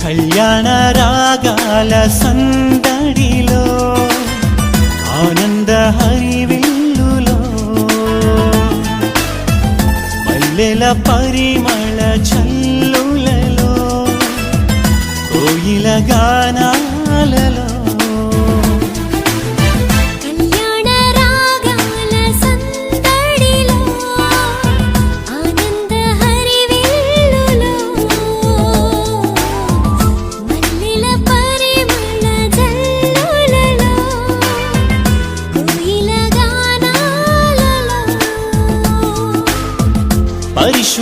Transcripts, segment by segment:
కళ్యాణ రాగాల సందడిలో ఆనంద హరివిల్లులో మల్లెల పరిమళ చల్లులలో కోయిల గానాలలో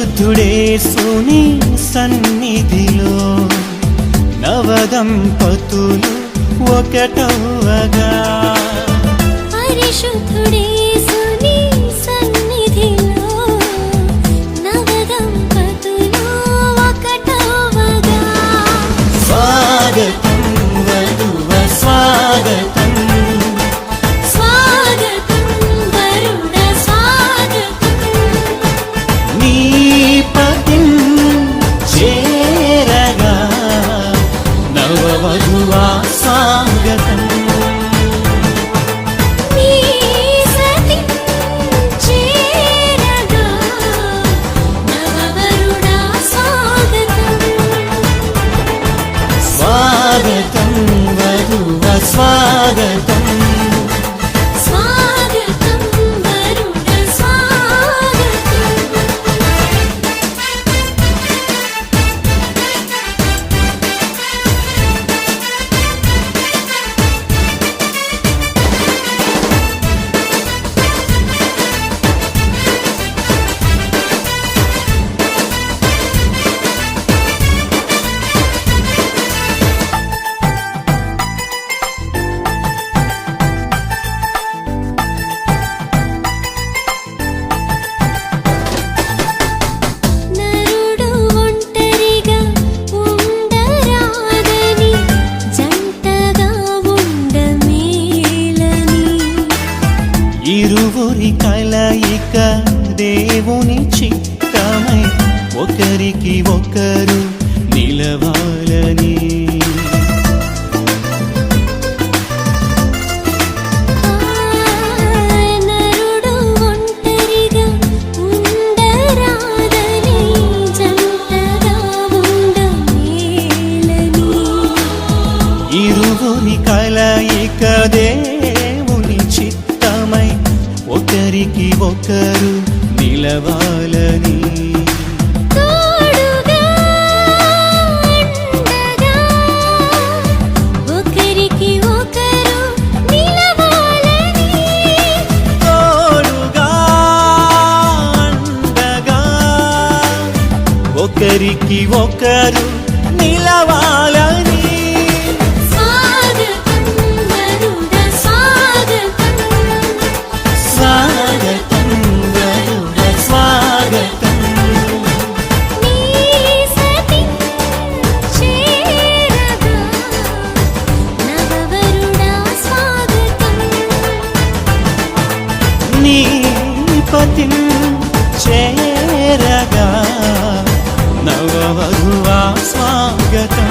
పరిశుద్ధుడేసుని సన్నిధిలో నవదంపతులు ఒకటవగా పరిశుద్ధుడేసుని సన్నిధిలో నవదంపతులు ఒకటవగా స్వాగతం వధువ స్వాగతం స్వాగతం స్వాగతం వరుణ ఇరువురి కలయిక దేవుని చిత్తమై ఒకరికి ఒకరు నిలవాలని నరుడు ఒంటరిగా ఉండరాదని జంటగా ఉండమేలని ఇరువురి కలయిక దేవుని చిత్తమై ఒకరికి ఒకరు నిలవాలని తోడుగా ఉండగా ఒకరికి ఒకరు నిలవాలని తోడుగా ఉండగా ఒకరికి ఒకరు నిలవాలని నీ పతి చేరగా నవవధువా స్వాగతం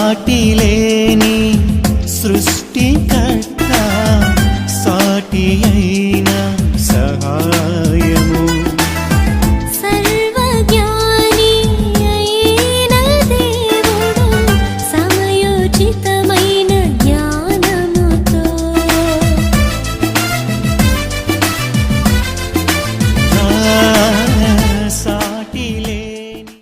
సాటి లేని సృష్టికర్త సాటి అయిన సహాయము సర్వజ్ఞాని అయిన దేవుడు సమయోచితమైన జ్ఞానముతో సాటి లేని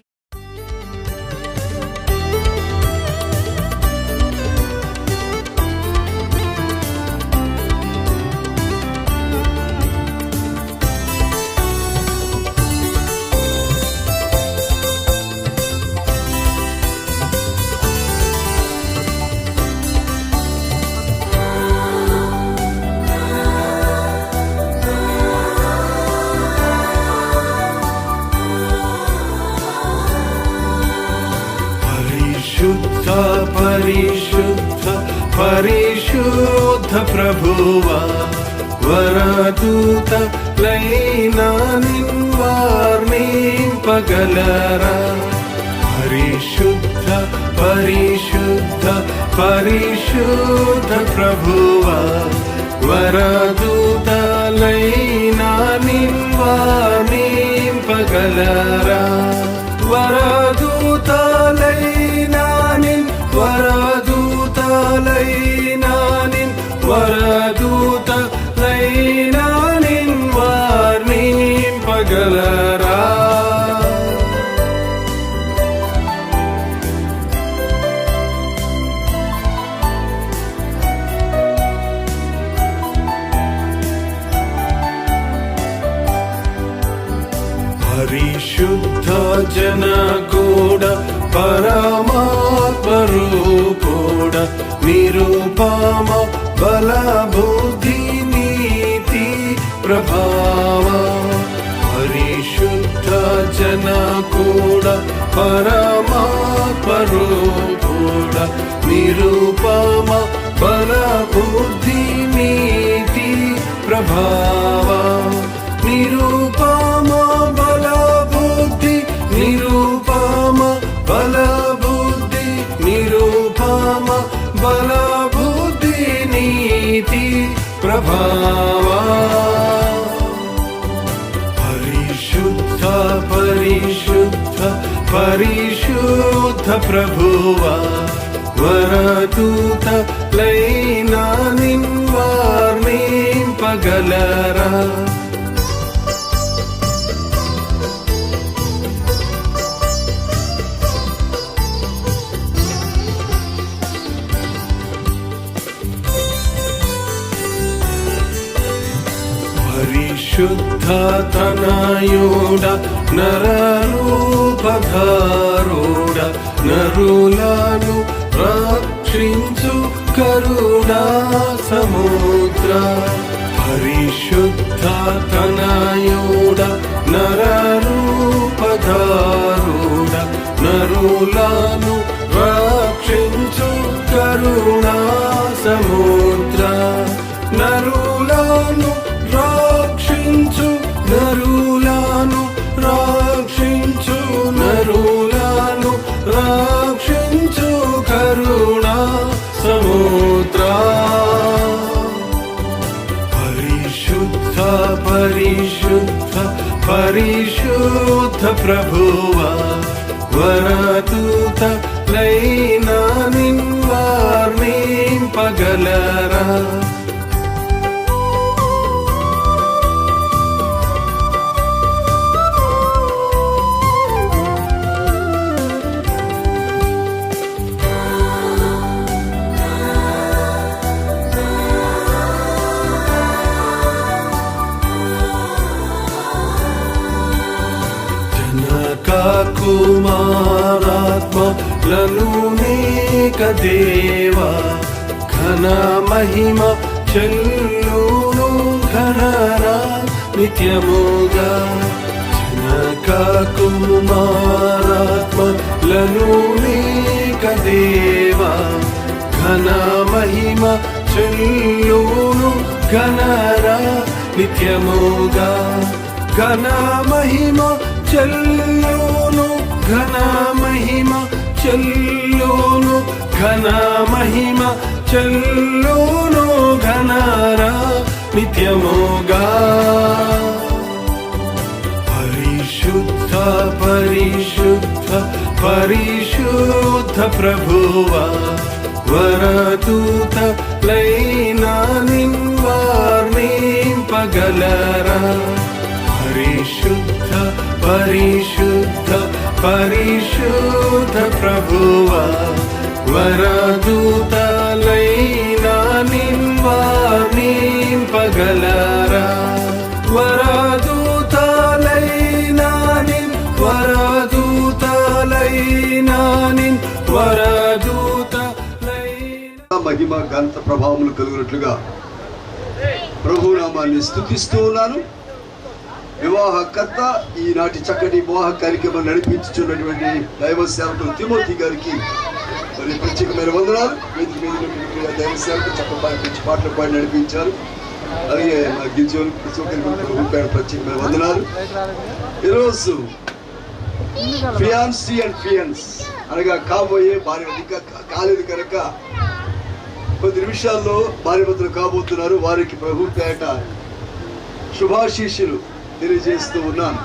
పరిశుద్ధ పరిశుద్ధ పరిశుద్ధ ప్రభువా వరదూత లైనా నిన్వార్నింపగలరా పరిశుద్ధ పరిశుద్ధ పరిశుద్ధ ప్రభువా వరదూత లైనా నిన్వార్నింపగలరా వరదూతలైనానిన్ వరదూతలైనానిన్ వరదూతలైనానిన్ వార్నింపగలరా పరిశుద్ధ జనగూడ పరమాత్మరూపుడ నిరుపమ బల బుద్ధి నీతి ప్రభావ పరిశుద్ధ జనగూడ పరమాత్మరూపుడ నిరుపమ బల బుద్ధి నీతి ప్రభావ నిరుపమ బల బుద్ధి నిరుపమ బల బుద్ధి నిరుపమ బల బుద్ధి నీతి ప్రభావ పరిశుద్ధ పరిశుద్ధ పరిశుద్ధ ప్రభువా వరదూత లైనా నిన్వార్నింపగలరా పరిశుద్ధ తనయుడ నరరూపధారుడ నరులను రక్షించు కరుణా సముద్ర పరిశుద్ధ తనయుడ నరరూపధారుడ నరులను రక్షించు కరుణా సముద్ర నరులను రక్షించు నరులను రక్షించు నరులను రక్షించు కరుణా సముద్ర పరిశుద్ధ పరిశుద్ధ పరిశుద్ధ ప్రభువా వరదూత లైనా నిన్వార్నింపగలరా కుమారాత్మలను నీక దేవా ఘన మహిమ చెల్లును ఘనరా నిత్యముగా జనక కుమారాత్మలను నీక దేవా ఘన మహిమ చెల్లును ఘనరా నిత్యముగా ఘన మహిమ చెల్లును ఘన మహిమ చెల్లును ఘన మహిమ చెల్లును ఘనరా నిత్యముగా. పరిశుద్ధ పరిశుద్ధ పరిశుద్ధ ప్రభువా వరదూత లైనా నిన్వార్నింపగలరా. పరిశుద్ధ పరిశుద్ధ పరిశుద్ధ ప్రభువా వరదూత లైనా నిన్వార్నింపగలరా. వరదూతలైనా మహిమ ఘనత ప్రభావములు కలుగునట్లుగా ప్రభు నామాన్ని స్తుతిస్తూ ఉన్నాను. వివాహకర్త ఈనాటి చక్కటి వివాహ కార్యక్రమం నడిపించుచున్నటువంటి దైవ సేవకులు తిమోతి గారికి మరి ప్రత్యేకమైన వందనాలు. వేదిక మీద దైవ సేవకులు చక్కటి పాటలు పాడి నడిపించారు. అలాగే మా గిరిజనులు ప్రత్యేకమైన వందనాలు. ఈరోజు ఫియాన్సీ అండ్ ఫియన్స్ అనగా కాబోయే భార్య ఇంకా కాలేదు కనుక కొద్ది నిమిషాల్లో భార్యభర్తలు కాబోతున్నారు. వారికి ప్రభు పేట శుభాశీస్సులు తెలియజేస్తూ ఉన్నాను.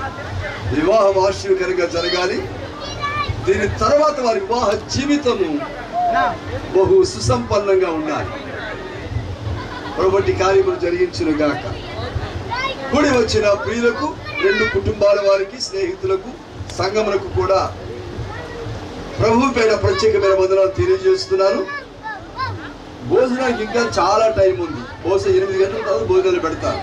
వివాహం ఆశీర్వకరంగా జరగాలి. దీని తర్వాత వారి వివాహ జీవితము బహు సుసంపన్నంగా ఉండాలి. ప్రభుత్వ కార్యములు జరిగించును గాక. కూడి వచ్చిన ప్రియులకు, రెండు కుటుంబాల వారికి, స్నేహితులకు, సంఘములకు కూడా ప్రభు పేర ప్రత్యేకమైన వందనాలు తెలియజేస్తున్నాను. భోజనానికి ఇంకా చాలా టైం ఉంది. బహుశా 8 గంటల తర్వాత భోజనాలు పెడతారు.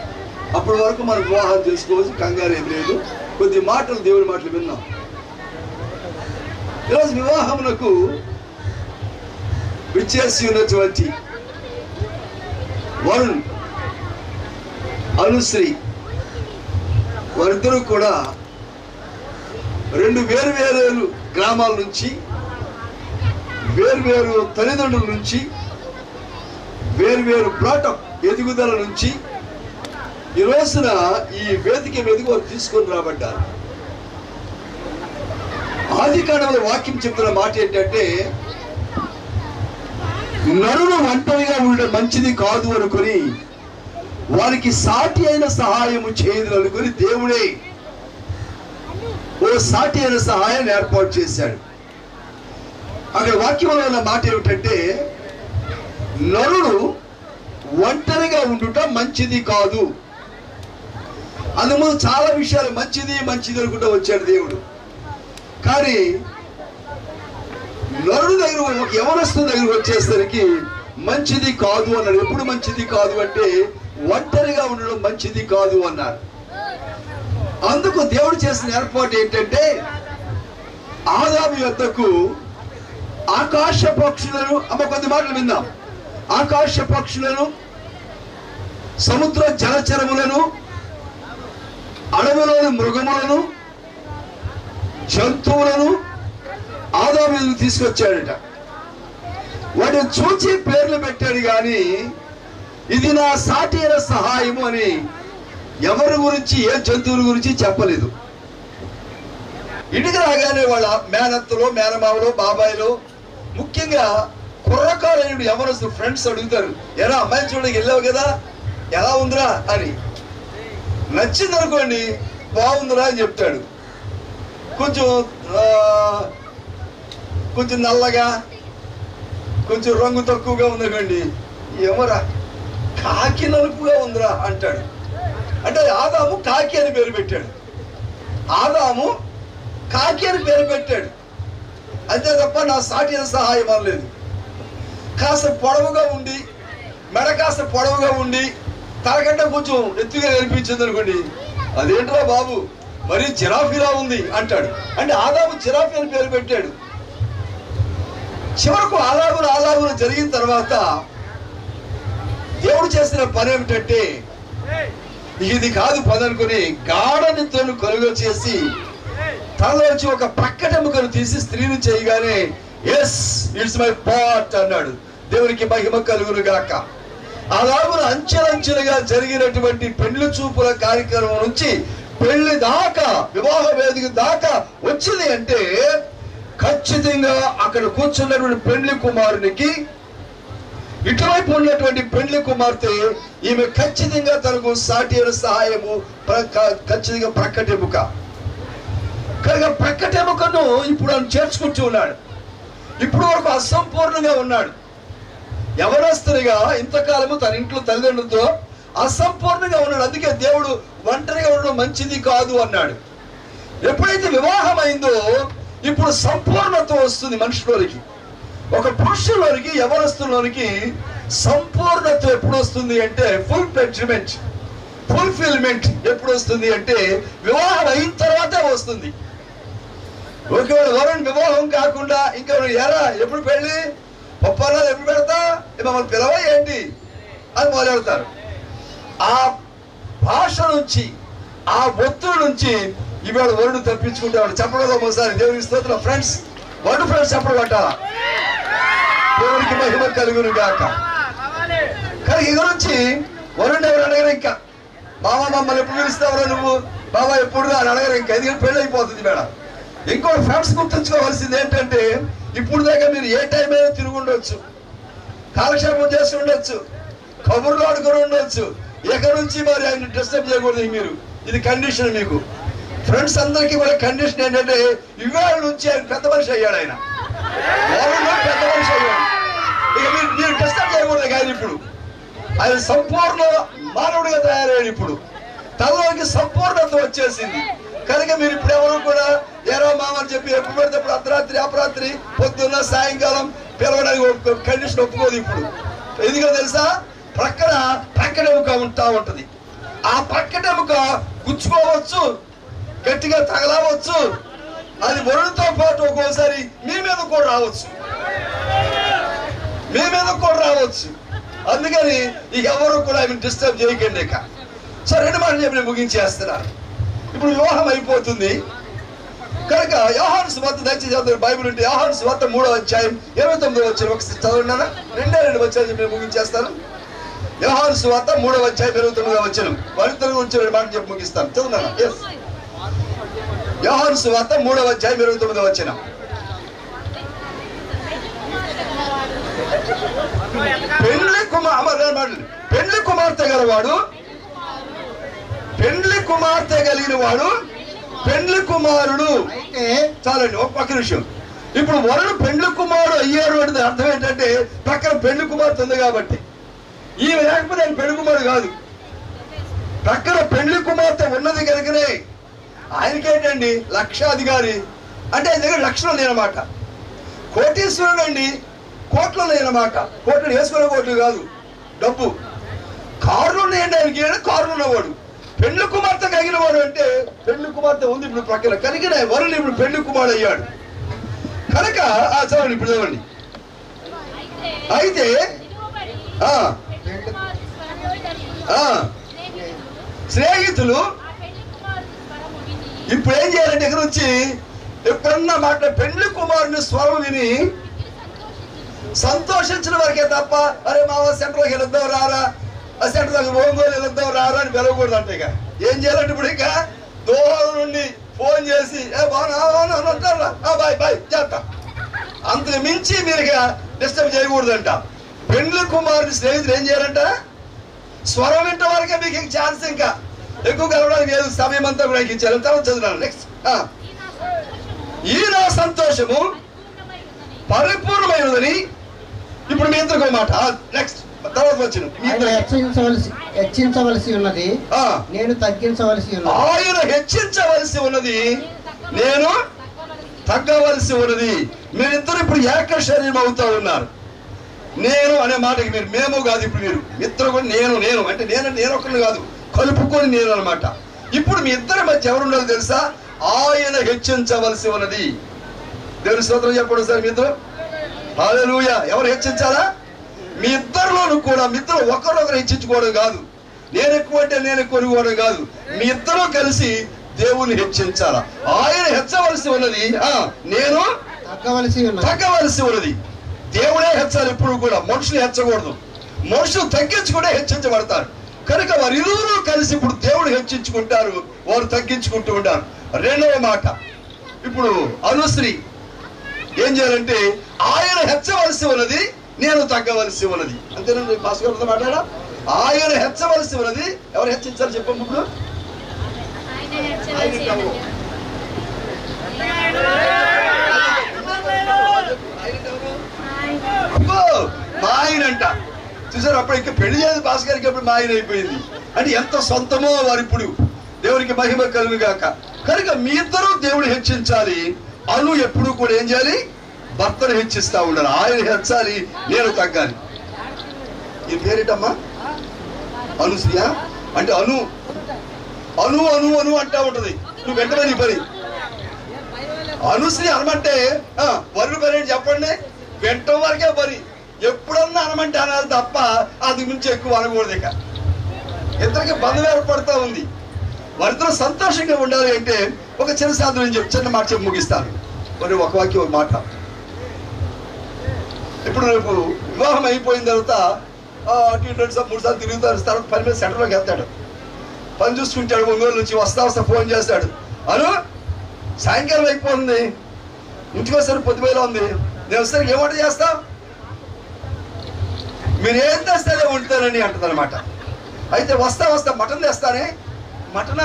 అప్పటి వరకు మనం వివాహం చేసుకోవచ్చు, కంగారు ఏం లేదు. కొద్ది మాటలు, దేవుడి మాటలు విన్నాం. ఈరోజు వివాహమునకు విచ్చేసి ఉన్నటువంటి వరుణ్, అనుశ్రీ వారిద్దరూ కూడా 2 వేరు గ్రామాల నుంచి, వేరు తల్లిదండ్రుల నుంచి, వేరు బ్రాటప్ ఎదుగుదల నుంచి ఈ రోజున ఈ వేదిక మీదకి వారు తీసుకొని రాబడ్డారు. ఆదికాండంలో వాక్యం చెప్తున్న మాట ఏంటంటే, నరుడు ఒంటరిగా ఉండడం మంచిది కాదు అనుకుని వారికి సాటి అయిన సహాయము చేయదు అనుకుని దేవుడే ఓ సాటి అయిన సహాయాన్ని ఏర్పాటు చేశాడు. అక్కడ వాక్యంలో ఉన్న మాట ఏమిటంటే, నరుడు ఒంటరిగా ఉండుట మంచిది కాదు. అందులో చాలా విషయాలు మంచిది అనుకుంటూ వచ్చాడు దేవుడు. కానీ నరుడు దగ్గర, ఒక యవనస్తుల దగ్గర వచ్చేసరికి మంచిది కాదు అన్నాడు. ఎప్పుడు మంచిది కాదు అంటే, ఒంటరిగా ఉండడం మంచిది కాదు అన్నారు. అందుకు దేవుడు చేసిన ఏర్పాటు ఏంటంటే, ఆదాము యొద్దకు ఆకాశ పక్షులను, కొద్ది మాటలు విందాం. ఆకాశ పక్షులను, సముద్ర జలచరములను, అడవిలోని మృగములను, జంతువులను ఆదాము తీసుకొచ్చాడట. వాటిని చూచి పేర్లు పెట్టాడు. కానీ ఇది నా సాటి అయిన సహాయము అని ఎవరి గురించి, ఏ జంతువుల గురించి చెప్పలేదు. ఇంటికి రాగానే వాళ్ళ మేనత్తలో, మేనమావలో, బాబాయిలో, ముఖ్యంగా కుర్రకారుడు ఎవరు ఫ్రెండ్స్ అడుగుతారు, ఎరా అమ్మాయిని చూడడానికి వెళ్ళావు కదా, ఎలా ఉందిరా అని. నచ్చింది అనుకోండి, బాగుందిరా అని చెప్తాడు. కొంచెం నల్లగా, కొంచెం రంగు తక్కువగా ఉందనుకోండి, ఏమరా కాకి నలుపుగా ఉందిరా అంటాడు. అంటే ఆదాము కాకి అని పేరు పెట్టాడు. ఆదాము కాకి అని పేరు పెట్టాడు. అంతే తప్ప నా సాటి సహాయం అనలేదు. కాస్త పొడవుగా ఉండి, మెడ కాస్త పొడవుగా ఉండి, తనకంటే కొంచెం ఎత్తుగా కనిపించింది అనుకోండి, అదేంట్రా బాబు మరి జిరాఫీలా ఉంది అంటాడు. అంటే ఆదాము జిరాఫీ అని పేరు పెట్టాడు. చివరకు అలాగున జరిగిన తర్వాత దేవుడు చేసిన పని ఏమిటంటే, ఇది కాదు పని అనుకుని గాఢ నిద్రను కొనుగోలు చేసి తనలోంచి ఒక ప్రక్కటెముకను తీసి స్త్రీని చేయగానే, ఎస్ ఇట్స్ మై పార్ట్ అన్నాడు. దేవునికి మహిమ కలుగును గాక. అలాగున అంచెలంచెలుగా జరిగినటువంటి పెళ్లి చూపుల కార్యక్రమం నుంచి పెళ్లి దాకా, వివాహ వేదిక దాకా వచ్చింది అంటే ఖచ్చితంగా అక్కడ కూర్చున్నటువంటి పెండ్లి కుమారునికి ఇటువైపు ఉన్నటువంటి పెండ్లి కుమార్తె ఈమె ఖచ్చితంగా తనకు సాటి అయిన సహాయము ఖచ్చితంగా ప్రక్కటెముక. కనుక ప్రక్కటెముకను ఇప్పుడు ఆయన చేర్చుకుంటూ ఉన్నాడు. ఇప్పుడు వరకు అసంపూర్ణంగా ఉన్నాడు. యవనస్తునిగా ఇంతకాలము తన ఇంట్లో తల్లిదండ్రులతో అసంపూర్ణంగా ఉన్నాడు. అందుకే దేవుడు ఒంటరిగా ఉండడం మంచిది కాదు అన్నాడు. ఎప్పుడైతే వివాహం అయిందో ఇప్పుడు సంపూర్ణత వస్తుంది మనుషులోనికి. ఒక పురుషులోనికి యవనస్తులోనికి సంపూర్ణత ఎప్పుడు వస్తుంది అంటే ఫుల్ఫిల్మెంట్ ఎప్పుడు వస్తుంది అంటే వివాహం అయిన తర్వాతే వస్తుంది. ఒకవేళ వరుణ్ వివాహం కాకుండా ఇంకా ఎరా ఎప్పుడు పెళ్ళి పప్పాలా ఎప్పుడు పెడతా మమ్మల్ని పిలవ ఏంటి అని మొదలెడతారు. ఆ భాష నుంచి ఆ ఒత్తిడి నుంచి ఇవాళ వరుడు తప్పించుకుంటాడు. చెప్పడం ఒకసారి దేవునికి స్తోత్రం. ఫ్రెండ్స్ ఫ్రెండ్స్ చెప్పడం పట్టాలా? దేవునికి మహిమ కలుగును గాక. కానీ ఇక నుంచి వరుణ్ ఎవరు అడగరు. ఇంకా బాబా మమ్మల్ని ఎప్పుడు పిలుస్తావరా నువ్వు, బాబా ఎప్పుడు అని అడగరు. ఇంకా ఎందుకంటే పెళ్ళి అయిపోతుంది మేడం. ఇంకో ఫ్రెండ్స్ గుర్తుంచుకోవాల్సింది ఏంటంటే ఇప్పుడు దాకా మీరు ఏ టైం అయినా తిరిగి ఉండొచ్చు, కాలక్షేపం చేసి ఉండొచ్చు, కబుర్లు ఆడుకొని ఉండొచ్చు. ఎక్కడి నుంచి మరి ఆయన డిస్టర్బ్ చేయకూడదు మీరు. ఇది కండిషన్ మీకు. ఫ్రెండ్స్ అందరికీ కూడా కండిషన్ ఏంటంటే ఇవాళ నుంచి ఆయన పెద్ద మనిషి అయ్యాడు. ఆయన పెద్ద మనిషి అయ్యాడు. ఇక మీరు డిస్టర్బ్ చేయకూడదు. కానీ ఇప్పుడు ఆయన సంపూర్ణ మానవుడిగా తయారయ్యాడు. ఇప్పుడు తనలోకి సంపూర్ణత వచ్చేసింది. కనుక మీరు ఇప్పుడు ఎవరు కూడా ఏరో మామని చెప్పి ఎప్పుడు పెడితే అప్పుడు అర్ధరాత్రి అపరాత్రి పొద్దున్న సాయంకాలం పిలవడానికి కండిషన్ ఒప్పుకోదు ఇప్పుడు. ఎందుకో తెలుసా? ప్రక్కడెముక ఉంటా ఉంటది. ఆ ప్రక్కడెముక గుచ్చుకోవచ్చు, గట్టిగా తగలవచ్చు. అది వరుణతో పాటు ఒక్కోసారి మీ మీద కూడా రావచ్చు. అందుకని ఇక ఎవరు కూడా ఆమె డిస్టర్బ్ చేయకండి. ఇక సో రెండు మాటలు చెప్పి నేను ముగించేస్తున్నాను. ఇప్పుడు వివాహం అయిపోతుంది కనుక యోహాను సువార్త దయచేసి బైబిల్ ఉంటే యోహాను సువార్త 3వ అధ్యాయం 29వ వచనం ఒకసారి చదవండి. రెండే వచనాలు చెప్పి నేను ముగించేస్తాను. యోహాను సువార్త 3వ అధ్యాయం 29వ వచనం. వాళ్ళిద్దరి గురించి రెండు మాటలు చెప్పి ముగిస్తాను. చదువున్నాను. ఎస్, యోహాను సువార్త 3వ అధ్యాయం 29వ వచనం. పెండ్లి కుమార్తె గలవాడు, పెండ్లి కుమార్తె కలిగిన వాడు పెండ్లి కుమారుడు. చాలండి ఒక్క నిమిషం. ఇప్పుడు వరుడు పెండ్లి కుమారుడు అయ్యాడు అంటే అర్థం ఏంటంటే పక్కన పెండ్లి కుమార్తె ఉంది కాబట్టి. ఈమె లేకపోతే ఆయన పెండ్లి కుమారుడు కాదు. పక్కన పెండ్లి కుమార్తె ఉన్నది కనుకనే ఆయనకేంటండి లక్షాధికారి అంటే ఆయన దగ్గర లక్షలు లేనమాట. కోటీశ్వరుడు అండి, కోట్లు లేనమాట. కోట్లు వేసుకునే కోట్లు కాదు, డబ్బు. కారులు ఉన్నాయండి ఆయనకి, కారులు ఉన్నవాడు. పెళ్లి కుమార్తె కలిగిన వాడు అంటే పెళ్లి కుమార్తె ఉంది ఇప్పుడు ప్రక్కన. కనుక వరుణ్ ఇప్పుడు పెళ్లి కుమారుడు అయ్యాడు కనుక చదవండి ఇప్పుడు చదవండి. అయితే స్నేహితులు ఇప్పుడు ఏం చేయాలంటే ఇక్కడ నుంచి ఎప్పుడన్నా మాట పెళ్లి కుమారుని స్వరం విని సంతోషించిన వరకే తప్ప అరే మావ సెంటర్లోకి వెళ్దాం రారా, ఆ సెంటర్ ఒంగోలు వెళ్దాం రారా అని పిలవకూడదు. అంటే ఇక ఏం చేయాలంటే ఇప్పుడు ఇక దూరం నుండి ఫోన్ చేసి బాగున్నారా బాయ్ బాయ్ చేస్తా, అంతకు మించి మీరు ఇక డిస్టర్బ్ చేయకూడదంట. పెండ్లి కుమారుని స్నేహితులు ఏం చేయాలంట స్వరం వింట వరకే మీకు ఛాన్స్, ఇంకా ఎక్కువ కలవడానికి లేదు. సమయం అంతా కూడా ఇచ్చారు. తర్వాత చదువున్నాను. నెక్స్ట్, ఈ నా సంతోషము పరిపూర్ణమైనదని ఇప్పుడు మీ ఇద్దరికి మాట. నెక్స్ట్ తర్వాత వచ్చిన హెచ్చించవలసి ఉన్నది, నేను తగ్గించవలసి ఉన్నది. ఆయన హెచ్చించవలసి ఉన్నది, నేను తగ్గవలసి ఉన్నది. మీరిద్దరు ఇప్పుడు ఏక శరీరం అవుతా ఉన్నారు. నేను అనే మాటకి మీరు మేము కాదు. ఇప్పుడు మీరు ఇద్దరు కూడా నేను అంటే నేను ఒకరిని కాదు, కలుపుకొని నేను అనమాట. ఇప్పుడు మీ ఇద్దరి మధ్య ఎవరు ఉండాలో తెలుసా? ఆయన హెచ్చించవలసి ఉన్నది. దేవుని స్తోత్రం చెప్పండి సార్. మీ ఇద్దరు హల్లెలూయా. ఎవరు హెచ్చించాలా? మీ ఇద్దరిలోనూ కూడా మీ ఇద్దరు ఒకరొకరు హెచ్చించుకోవడం కాదు, నేను ఎక్కువ అంటే నేను ఎక్కువ అనుకోవడం కాదు. మీ ఇద్దరు కలిసి దేవుని హెచ్చించాలా. ఆయన హెచ్చవలసి ఉన్నది, నేను తగ్గవలసి ఉన్నది. దేవుడే హెచ్చాలి ఎప్పుడు కూడా, మనుషులు హెచ్చకూడదు. మనుషులు తగ్గించుకుంటే హెచ్చించబడతారు. కనుక వారు ఇరువురు కలిసి ఇప్పుడు దేవుడు హెచ్చించుకుంటారు, వారు తగ్గించుకుంటూ ఉంటారు. రెండవ మాట, ఇప్పుడు అనుశ్రీ ఏం చేయాలంటే ఆయన హెచ్చవలసి ఉన్నది, నేను తగ్గవలసి ఉన్నది. అంతేనండి భాస్కర్ మాట్లాడా. ఆయన హెచ్చవలసి ఉన్నది, ఎవరు హెచ్చించాలి చెప్పండి. ఇప్పుడు మా ఆయన అంట చూసారు. అప్పుడు ఇంకా పెళ్లి చేయదు భాస్కర్కి, అప్పుడు మా ఆయన అయిపోయింది. అంటే ఎంత సొంతమో వారు ఇప్పుడు. దేవునికి మహిమ కలుగు గాక. కనుక మీ ఇద్దరు దేవుడు హెచ్చించాలి. అను ఎప్పుడు కూడా ఏం చేయాలి? భర్తను హెచ్చిస్తా ఉండాలి. ఆయన హెచ్చాలి, నేను తగ్గాలి. ఈ పేరేటమ్మా? అనుశ్రియ. అంటే అను అను అను అను అంటా ఉంటది. నువ్వు వెంటనే నీ పని. అనుశ్రీ అనమంటే వరుడు పని చెప్పండి, వెంట వరకే పని. ఎప్పుడన్నా అనమంటే అనాలి తప్ప అది గురించి ఎక్కువ అనకూడదు. ఇక ఇద్దరికి బంధం ఏర్పడుతూ ఉంది. వారిద్దరూ సంతోషంగా ఉండాలి అంటే ఒక చిన్న సాధన చిన్న మాట చెప్పి ముగిస్తాను. మరి ఒక వాక్యం ఒక మాట. ఇప్పుడు రేపు వివాహం అయిపోయిన తర్వాత అటు ఇటు 2 సార్లు తిరుగుతారు. తర్వాత పని మీద సెంటర్లోకి వెళ్తాడు. పని చూసుకుంటాడు. ఒంగోలు నుంచి వస్తా ఫోన్ చేస్తాడు. అను సాయంకాలం అయిపోతుంది, ఇంటికి వస్తారు, పొద్దువేలా ఉంది, నేను వస్తాను, ఏం వంట చేస్తా? మీరు ఏం తెస్తే అదే వండుతానని అంటుంది అనమాట. అయితే వస్తా మటన్ తెస్తానే. మటన్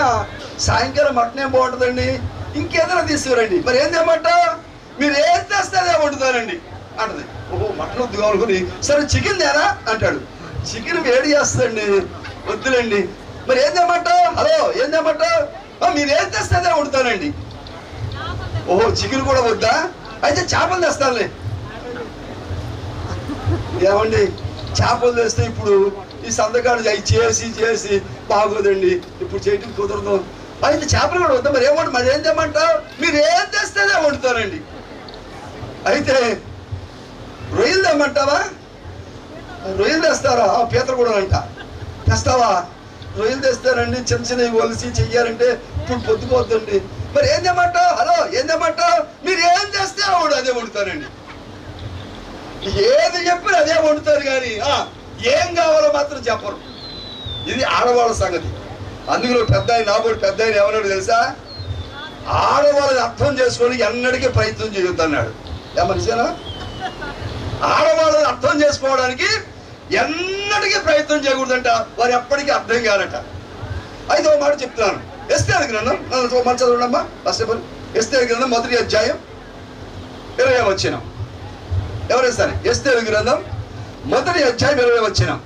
సాయంకాలం మటన్ ఏం బాగుంటుందండి, ఇంకేదైనా తీసుకురండి. మరి ఏం తెమ్మంట? మీరు ఏం తెస్తే అదే వండుతానండి అంటది. ఓహో మటన్ వద్దు కావాలనుకుని, సరే చికెన్ తేరా అంటాడు. చికెన్ వేడి చేస్తాండి, వద్దులేండి. మరి ఏం తెమ్మంట? హలో ఏం తెమ్మంట? మీరు ఏం తెస్తే అదే వండుతానండి. ఓహో చికెన్ కూడా వద్దా? అయితే చేపలు తెస్తానులే. ఏమండి చేపలు తెస్తే ఇప్పుడు ఈ సంతకాలు చేసి బాగోదండి, ఇప్పుడు చేయటం కుదరదు. అయితే చేపలు కూడా వద్దా? మరి ఏమంట? మరి ఏం తెమ్మంటావు? మీరు ఏం తెస్తేనే వండుతానండి. అయితే రొయ్యలు తెమ్మంటావా? రొయ్యలు తెస్తారా? పీతలు కూడా అంట తెస్తావా? రొయ్యలు తెస్తానండి, చిన్న చిన్నవి ఒలిసి చెయ్యాలంటే ఇప్పుడు పొద్దుపోద్దండి. మరి ఏం తెమ్మంటావు? హలో ఏం తెమ్మంటావు? మీరు ఏం తెస్తే ఆవిడ అదే వండుతానండి. ఏది చెప్పిన అదే వండుతారు కానీ ఏం కావాలో మాత్రం చెప్పరు. ఇది ఆడవాళ్ళ సంగతి. అందులో పెద్ద ఆయన, నాబోడు పెద్ద ఆయన ఏమన్నాడు తెలుసా? ఆడవాళ్ళని అర్థం చేసుకొని ఎన్నటికీ ప్రయత్నం చేయొద్దన్నాడు. ఏమనిసానా? ఆడవాళ్ళని అర్థం చేసుకోవడానికి ఎన్నటికీ ప్రయత్నం చేయకూడదంట. వారు ఎప్పటికీ అర్థం కాదట. అయితే ఒక మాట చెప్తున్నాను. ఎస్తేరు గ్రంథం ఒక మాట చదవండమ్మా. ఫస్ట్ ఎస్తేరు గ్రంథం 1వ అధ్యాయం 20వ వచనం. ఎవరైనా సరే ఎస్తేరు గ్రంథం 1వ అధ్యాయం 20వ వచనం.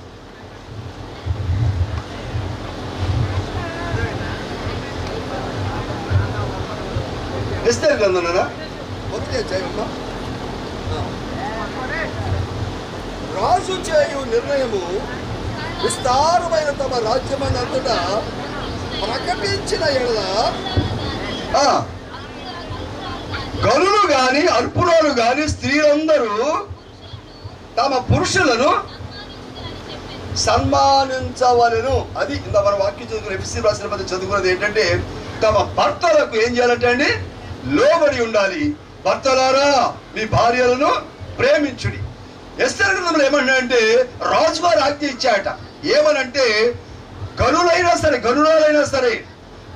ఎస్తేరు గ్రంథం 1వ అధ్యాయం. రాజు చేయు నిర్ణయము విస్తారమైన తమ రాజ్యమంతటా ప్రకటించిన ఎడల గనులు గాని అల్పురాలు గాని స్త్రీలందరూ తమ పురుషులను సన్మానించవలెను. అది ఇంత మన వాక్యం చదువుకున్న ఎఫ్ఎస్సీ రాసిన పత్రిక చదువుకున్నది ఏంటంటే తమ భర్తలకు ఏం చేయాలంటే అండి లోబడి ఉండాలి. భర్తలారా మీ భార్యలను ప్రేమించుడి. ఎస్తేరు గ్రంథంలో ఏమన్నాడంటే రాజుగారు ఆజ్ఞ ఇచ్చాట. ఏమనంటే గనులైనా సరే, గనురాలైనా సరే,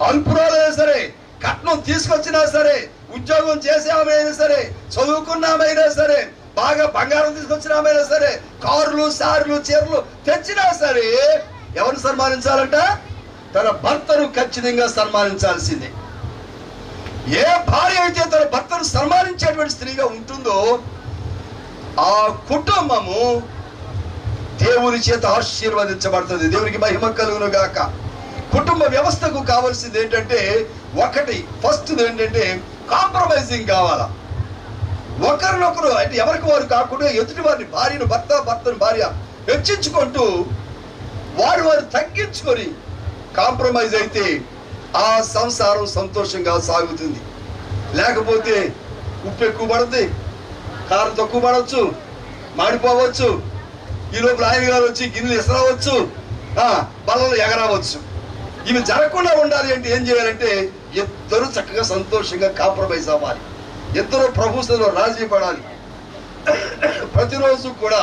అల్పురాలైనా సరే, కట్నం తీసుకొచ్చినా సరే, ఉద్యోగం చేసేమైనా సరే, చదువుకున్నామైనా సరే, బాగా బంగారం తీసుకొచ్చినామైనా సరే, కార్లు సార్లు చీరలు తెచ్చినా సరే ఎవరిని సన్మానించాలంట? తన భర్తను ఖచ్చితంగా సన్మానించాల్సిందే. ఏ భార్య అయితే తన భర్తను సన్మానించేటువంటి స్త్రీగా ఉంటుందో ఆ కుటుంబము దేవుని చేత ఆశీర్వదించబడుతుంది. దేవునికి మహిమ కలుగును గాక. కుటుంబ వ్యవస్థకు కావాల్సింది ఏంటంటే ఫస్ట్ ఏంటంటే కాంప్రమైజింగ్ కావాలా. ఒకరినొకరు అంటే ఎవరికి వారు కాకుండా ఎదుటి వారిని, భార్యను భర్త, భర్తను భార్య హెచ్చించుకుంటూ వారు తగ్గించుకొని కాంప్రమైజ్ అయితే ఆ సంసారం సంతోషంగా సాగుతుంది. లేకపోతే ఉప్పు ఎక్కువ పడుతుంది, కారం తక్కువ పడవచ్చు, మాడిపోవచ్చు, ఈ లోపల ఆయన గారు వచ్చి గిన్నెలు ఇసరవచ్చు, బల్లలు ఎగరవచ్చు. ఇవి జరగకుండా ఉండాలి అంటే ఏం చేయాలంటే ఇద్దరు చక్కగా సంతోషంగా కాంప్రమైజ్ అవ్వాలి. ఇద్దరు ప్రభుత్వంలో రాజీ పడాలి. ప్రతిరోజు కూడా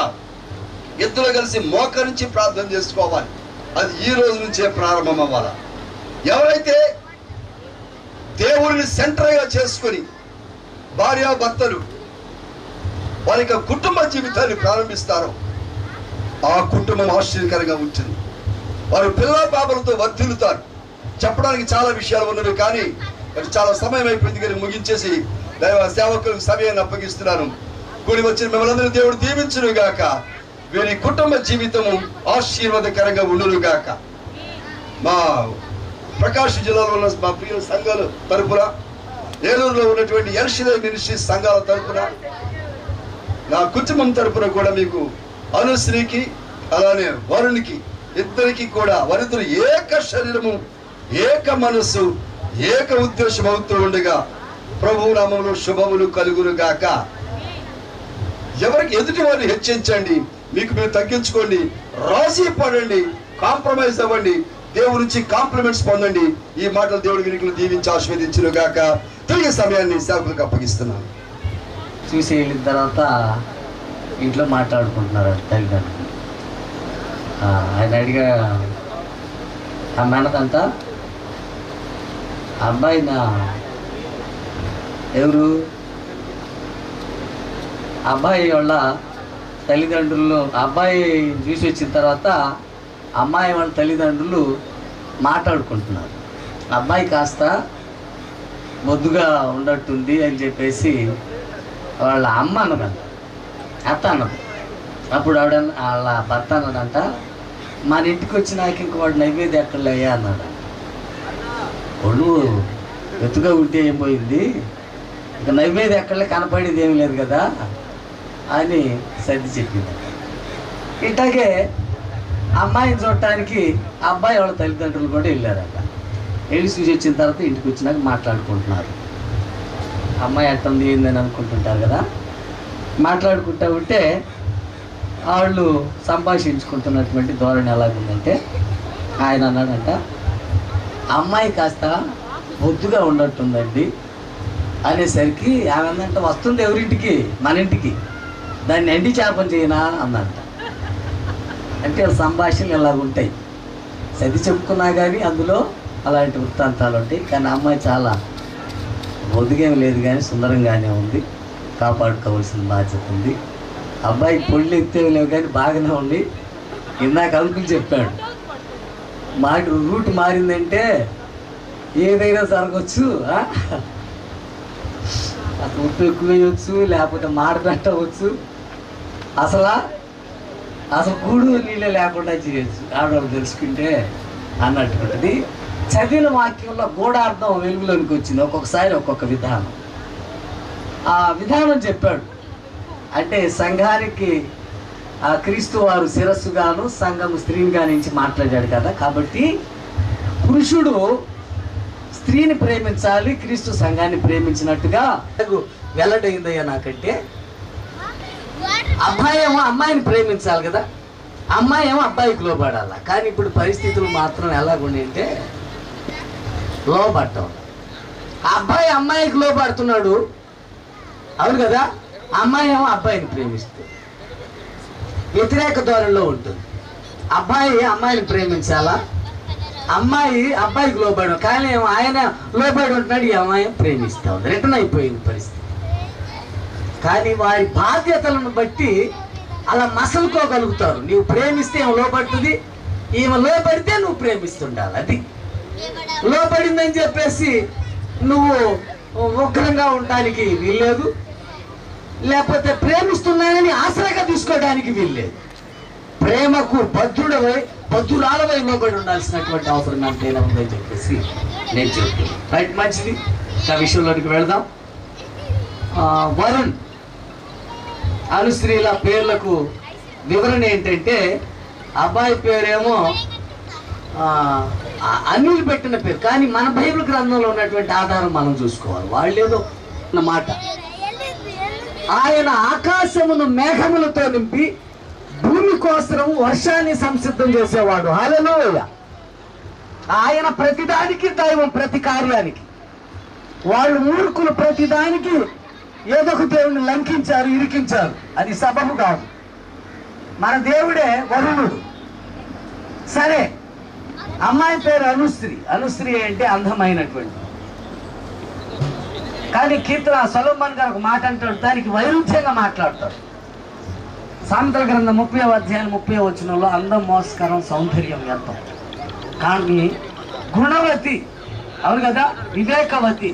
ఇద్దరు కలిసి మోకరించి ప్రార్థన చేసుకోవాలి. అది ఈ రోజు నుంచే ప్రారంభం అవ్వాలి. ఎవరైతే దేవుడిని సెంటర్గా చేసుకొని భార్యాభర్తలు వారి యొక్క కుటుంబ జీవితాన్ని ప్రారంభిస్తారో ఆ కుటుంబం ఆశ్చర్యకరంగా ఉంటుంది. వారు పిల్ల పాపలతో వర్ధిల్లుతారు. చెప్పడానికి చాలా విషయాలు ఉన్నవి, కానీ మరి చాలా సమయం అయిపోయింది కానీ ముగించేసి దైవ సేవకులకు సమయాన్ని అప్పగిస్తున్నాను. కూడి వచ్చిన మిమ్మల్ని అందరూ దేవుడు దీవించును గాక. వీరి కుటుంబ జీవితము ఆశీర్వాదకరంగా ఉండును గాక. మా ప్రకాశం జిల్లాలో ఉన్న మా ప్రియ సంఘాల తరపున, ఏలూరులో ఉన్నటువంటి ఎల్షిదై మినిస్ట్రీస్ సంఘాల తరపున, నా కుటుంబం తరపున కూడా మీకు అనుశ్రీకి అలానే వరుణ్కి ఇద్దరికి కూడా వారిద్దరు ఏక శరీరము, ఏక మనస్సు, ఏక ఉద్దేశం అవుతూ ఉండగా ప్రభు నామములో శుభములు కలుగును గాక. ఎవరికి ఎదుటి వారిని హెచ్చించండి, మీకు మీరు తగ్గించుకోండి, రాజీ పడండి, కాంప్రమైజ్ అవ్వండి, దేవుడి నుంచి కాంప్లిమెంట్స్ పొందండి. ఈ మాటలు దేవుడి వినికిని దీవించి ఆశీర్వదించును గాక. తిరిగి సమయాన్ని సేవకులకు అప్పగిస్తున్నాను. చూసి వెళ్ళిన తర్వాత ఇంట్లో మాట్లాడుకుంటున్నారు తల్లిదండ్రులు. ఆయన అడిగా అమ్మ అన్నదంట, అబ్బాయి నా ఎవరు అబ్బాయి వాళ్ళ తల్లిదండ్రులు, అబ్బాయి చూసి వచ్చిన తర్వాత అమ్మాయి వాళ్ళ తల్లిదండ్రులు మాట్లాడుకుంటున్నారు. అబ్బాయి కాస్త మొద్దుగా ఉన్నట్టుంది అని చెప్పేసి వాళ్ళ అమ్మ అన్నదంట, అత్త అన్నది. అప్పుడు ఆవిడ వాళ్ళ భర్త అన్నదంట, మన ఇంటికి వచ్చినాక ఇంక వాడు నైవేద్యం ఎక్కడలేయా అన్నాడు. ఒళ్ళు ఎత్తుగా ఉంటే ఏం పోయింది, ఇక నైవేద్యం ఎక్కడలే, కనపడేది ఏమి లేదు కదా అని సర్ది చెప్పింది. ఇట్లాగే అమ్మాయిని చూడటానికి అబ్బాయి వాళ్ళ తల్లిదండ్రులు కూడా వెళ్ళారట. వెళ్ళి చూసి వచ్చిన తర్వాత ఇంటికి వచ్చినాక మాట్లాడుకుంటున్నారు. అమ్మాయి అట్టుంది ఏందని అనుకుంటుంటారు కదా. మాట్లాడుకుంటూ ఉంటే వాళ్ళు సంభాషించుకుంటున్నటువంటి ధోరణి ఎలాగుందంటే, ఆయన అన్నాడంట, అమ్మాయి కాస్త బొద్దుగా ఉన్నట్టుందండి అనేసరికి ఆమె అందంట, వస్తుంది ఎవరింటికి, మన ఇంటికి, దాన్ని ఎండి చేపం చేయనా అందంట. అంటే సంభాషణలు ఎలాగుంటాయి, సది చెప్పుకున్నా కానీ అందులో అలాంటి వృత్తాంతాలు ఉంటాయి. కానీ అమ్మాయి చాలా బొద్దుగేం లేదు కానీ సుందరంగానే ఉంది, కాపాడుకోవాల్సిన బాధ్యత ఉంది. అబ్బాయి పొళ్ళు ఎత్తేవి లేవు కానీ బాగానే ఉంది. ఇందాక అంకులు చెప్పాడు, మాట రూట్ మారిందంటే ఏదైనా జరగచ్చు, అసలు ఉప్పు ఎక్కువ వేయవచ్చు, లేకపోతే మాట పెట్టవచ్చు, అసలు కూడు నీళ్ళే లేకుండా చేయొచ్చు, ఆడవాళ్ళు తెలుసుకుంటే అన్నట్టుకుంటుంది. చదివిన వాక్యంలో గూఢార్థం వెలుగులోనికి వచ్చింది. ఒక్కొక్కసారి ఒక్కొక్క విధానం, ఆ విధానం చెప్పాడు. అంటే సంఘానికి క్రీస్తు వారు శిరస్సుగాను సంఘం స్త్రీనిగా నుంచి మాట్లాడాడు కదా. కాబట్టి పురుషుడు స్త్రీని ప్రేమించాలి, క్రీస్తు సంఘాన్ని ప్రేమించినట్టుగా వెల్లడైందయ్యా నాకంటే. అబ్బాయి ఏమో అమ్మాయిని ప్రేమించాలి కదా, అమ్మాయి ఏమో అబ్బాయికి లోబడాల. కానీ ఇప్పుడు పరిస్థితులు మాత్రం ఎలాగుండి అంటే లోబడటం. అబ్బాయి అమ్మాయికి లోబడుతున్నాడు, అవును కదా. అమ్మాయి ఏమో అబ్బాయిని ప్రేమిస్తుంది, వ్యతిరేక ధోరణిలో ఉంటుంది. అబ్బాయి అమ్మాయిని ప్రేమించాలా, అమ్మాయి అబ్బాయికి లోబడి, కానీ ఆయన లోబడి ఉంటున్నాడు, ఈ అమ్మాయి ప్రేమిస్తూ ఉంది. రిటర్న్ అయిపోయింది పరిస్థితి. కానీ వారి బాధ్యతలను బట్టి అలా మసలుకోగలుగుతారు. నీవు ప్రేమిస్తే ఏమో లోపడుతుంది, ఈమె లోపడితే నువ్వు ప్రేమిస్తుండాలి. అది లోపడిందని చెప్పేసి నువ్వు ఉగ్రంగా ఉండడానికి వీల్లేదు, లేకపోతే ప్రేమిస్తున్నానని ఆశ్రయంగా తీసుకోవడానికి వీల్లేదు. ప్రేమకు బద్ధురాలవై లోబడి ఉండాల్సినటువంటి అవసరం అంతేనా ఉందని చెప్పేసి నేను చెప్తాను. రైట్, మంచిది. ఆ విషయంలోనికి వెళదాం. వరుణ్ అనుశ్రీల పేర్లకు వివరణ ఏంటంటే, అబ్బాయి పేరేమో అనిల్ పెట్టిన పేరు, కానీ మన బైబిల్ గ్రంథంలో ఉన్నటువంటి ఆధారం మనం చూసుకోవాలి. వాళ్ళేదో మాట, ఆయన ఆకాశమును మేఘములతో నింపి భూమి కోసం వర్షాన్ని సంసిద్ధం చేసేవాడు. హల్లెలూయా. ఆయన ప్రతిదానికి దైవం, ప్రతి కార్యానికి. వాళ్ళు మూర్ఖులు ప్రతిదానికి ఏదో ఒక దేవుడిని లంకించారు, ఇరికించారు. అది సబబు కాదు. మన దేవుడే వరుణుడు. సరే, అమ్మాయి పేరు అనుశ్రీ. అనుశ్రీ అంటే అందమైనటువంటి. కానీ కీర్తన సొలొమోన్ గారు ఒక మాట అంటాడు, దానికి వైరుధ్యంగా మాట్లాడతాడు. సామెతల గ్రంథం 30వ అధ్యాయం 30వ వచనంలో అందం మోసకరం, సౌందర్యం వ్యర్థం, కానీ గుణవతి, అవును కదా, వివేకవతి,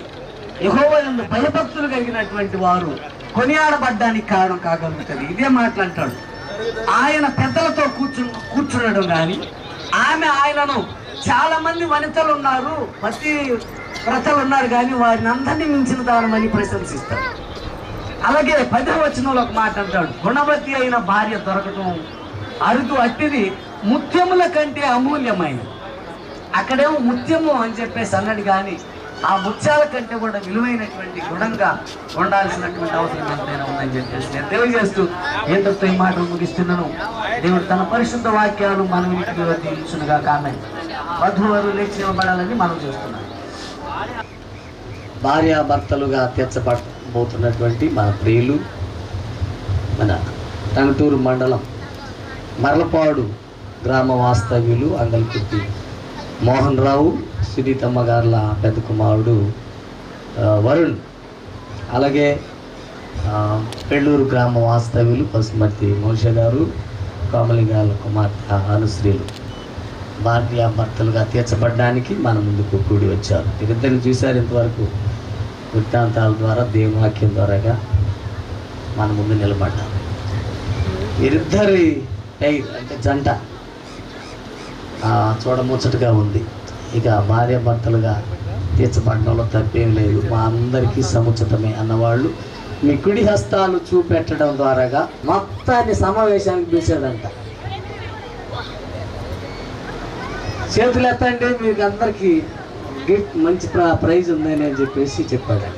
యెహోవా యందు భయభక్తులు కలిగినటువంటి వారు కొనియాడబడ్డానికి కారణం కాగలుగుతుంది. ఇదే మాట్లాంటాడు. ఆయన పెద్దలతో కూర్చునడం కానీ, ఆమె ఆయనను, చాలా మంది వనితలు ఉన్నారు, పతి వ్రతలు ఉన్నారు, కానీ వారిని అందరినీ మించిన దానమని ప్రశంసిస్తాడు. అలాగే 10వ వచనంలో ఒక మాట అంటాడు, గుణవతి అయిన భార్య దొరకటం అరుదు, అట్టిది ముత్యముల కంటే అమూల్యమైనది. అక్కడేమో ముత్యము అని చెప్పేసి అన్నాడు, కానీ ఆ ముత్యాల కంటే కూడా విలువైనటువంటి గుణంగా ఉండాల్సినటువంటి అవసరం ఎంతైనా ఉందని చెప్పేసి నేను తెలియజేస్తూ ఏంటో ఈ మాటలు ముగిస్తున్నాను. దేవుడు తన పరిశుద్ధ వాక్యాలు మనం ఇంటికి దీవించునుగా. కామె వధువరు లేచి నిలబడాలని మనం చూస్తున్నాం. భార్యాభర్తలుగా తీర్చబడబోతున్నటువంటి మన ప్రియులు, మన టంగుటూరు మండలం మరలపాడు గ్రామ వాస్తవ్యులు అంగల్కుర్తి మోహన్ రావు, సునీతమ్మ గారుల పెద్ద కుమారుడు వరుణ్, అలాగే పెళ్ళూరు గ్రామ వాస్తవ్యులు పసుమర్తి మోష గారు, కోమలి గారుల కుమార్తె అనుశ్రీలు భార్యాభర్తలుగా తీర్చబడడానికి మన ముందుకు కూడి వచ్చారు. వీరిద్దరిని చూశారు ఇంతవరకు వృత్తాంతాల ద్వారా, దేవుని వాక్యం ద్వారాగా మన ముందు నిలబడ్డారు. వీరిద్దరి అంటే జంట చూడముచ్చటగా ఉంది. ఇక భార్యాభర్తలుగా తీర్చబడడంలో తప్పేం లేదు, మా అందరికీ సముచితమే అన్నవాళ్ళు మీ కుడి హస్తాలు చూపెట్టడం ద్వారాగా మొత్తాన్ని సమావేశానికి పిలిచాడంట. చేతులు ఎత్తండి, మీకు అందరికీ గిఫ్ట్ మంచి ప్రైజ్ ఉందని అని చెప్పేసి చెప్పాడు.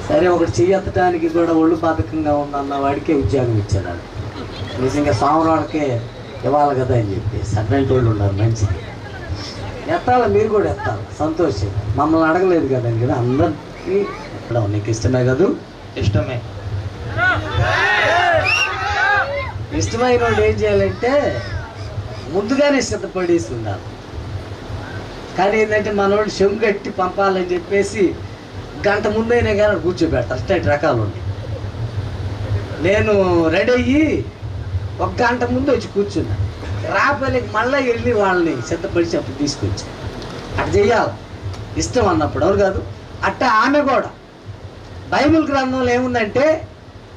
సరే, ఒకటి చెయ్యెత్తడానికి కూడా ఒళ్ళు బాధకంగా ఉందన్న వాడికే ఉద్యోగం ఇచ్చాడు. నిజంగా సోమవాడికే ఇవ్వాలి కదా అని చెప్పేసి అటువంటి వాళ్ళు ఉన్నారు. మంచిది, ఎత్తాలి, మీరు కూడా ఎత్తాలి, సంతోషం. మమ్మల్ని అడగలేదు కదండి కదా, అందరికీ ఎత్తడం నీకు ఇష్టమే కదూ? ఇష్టమే. ఇష్టమైన వాళ్ళు ఏం చేయాలంటే ముందుగానే సిద్ధపడేసి ఉండాలి. కానీ ఏంటంటే మనోళ్ళు చెంగు కట్టి పంపాలని చెప్పేసి గంట ముందైనా కానీ కూర్చోబెట్టాలి. అష్ట రకాలు ఉన్నాయి. నేను రెడీ అయ్యి 1 గంట ముందు వచ్చి కూర్చున్నా, రాపలికి మళ్ళీ వెళ్ళి వాళ్ళని సిద్ధపడిచి అప్పుడు తీసుకొచ్చి అట్లా చెయ్యాలి. ఇష్టం అన్నప్పుడు, ఎవరు కాదు. అట్ట ఆమె కూడా బైబిల్ గ్రంథంలో ఏముందంటే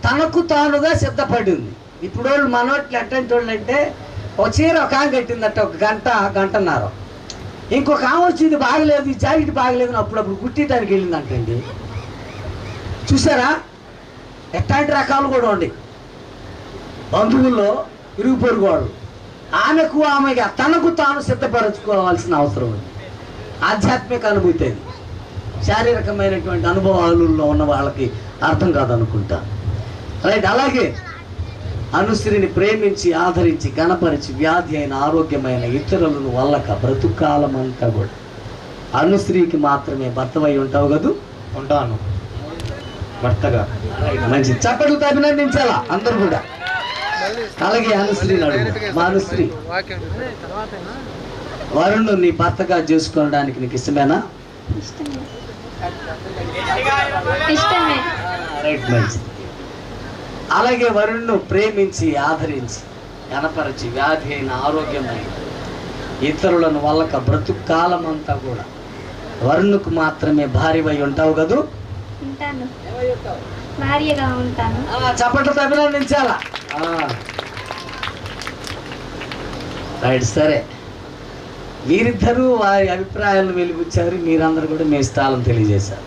తనకు తానుగా సిద్ధపడి ఉంది. ఇప్పుడు వాళ్ళు మనోట్లు ఎట్టంటి వాళ్ళు అంటే, ఒక చీర ఒక ఆమె కట్టిందట 1 గంట గంటన్నర, ఇంకొక ఆమె వచ్చింది బాగలేదు, ఈ జాకెట్ బాగలేదు అని అప్పుడప్పుడు కుట్టిటానికి వెళ్ళిందంటండి. చూసారా? ఎట్లాంటి రకాలు కూడా ఉండి బంధువుల్లో ఇరుగు పొరుగు వాళ్ళు ఆమెగా తనకు తాను సిద్ధపరచుకోవాల్సిన అవసరం ఉంది. ఆధ్యాత్మిక అనుభూతి అది, శారీరకమైనటువంటి అనుభవాలలో ఉన్న వాళ్ళకి అర్థం కాదనుకుంటా. రైట్. అలాగే అనుశ్రీని ప్రేమించి ఆదరించి గణపరిచి వ్యాధి అయిన ఆరోగ్యమైన ఇతరులను వల్లక బ్రతుకాలం అంతా కూడా అనుశ్రీకి మాత్రమే భర్తవై ఉంటావు కదూ? ఉంటాను భర్తగా. మంచి చప్పట్లతో అభినందించాలా అందరూ కూడా. అలాగే అనుశ్రీని అడుగు. మా అనుశ్రీ, వరుణ్ నీ భర్తగా చేసుకోవడానికి నీకు ఇష్టమేనా? రైట్, మంచి. అలాగే వరుణ్ను ప్రేమించి ఆదరించి గణపరిచి వ్యాధి అయిన ఆరోగ్యమైన ఇతరులను వల్లక బ్రతుకు కాలం అంతా కూడా వరుణ్కు మాత్రమే భార్యవై ఉంటావు కదూ? చప్పట్లతో అభినందించాలా? రైట్, సరే. వీరిద్దరూ వారి అభిప్రాయాలను వెలిబుచ్చారు, మీరందరూ కూడా మీ స్థానం తెలియజేశారు.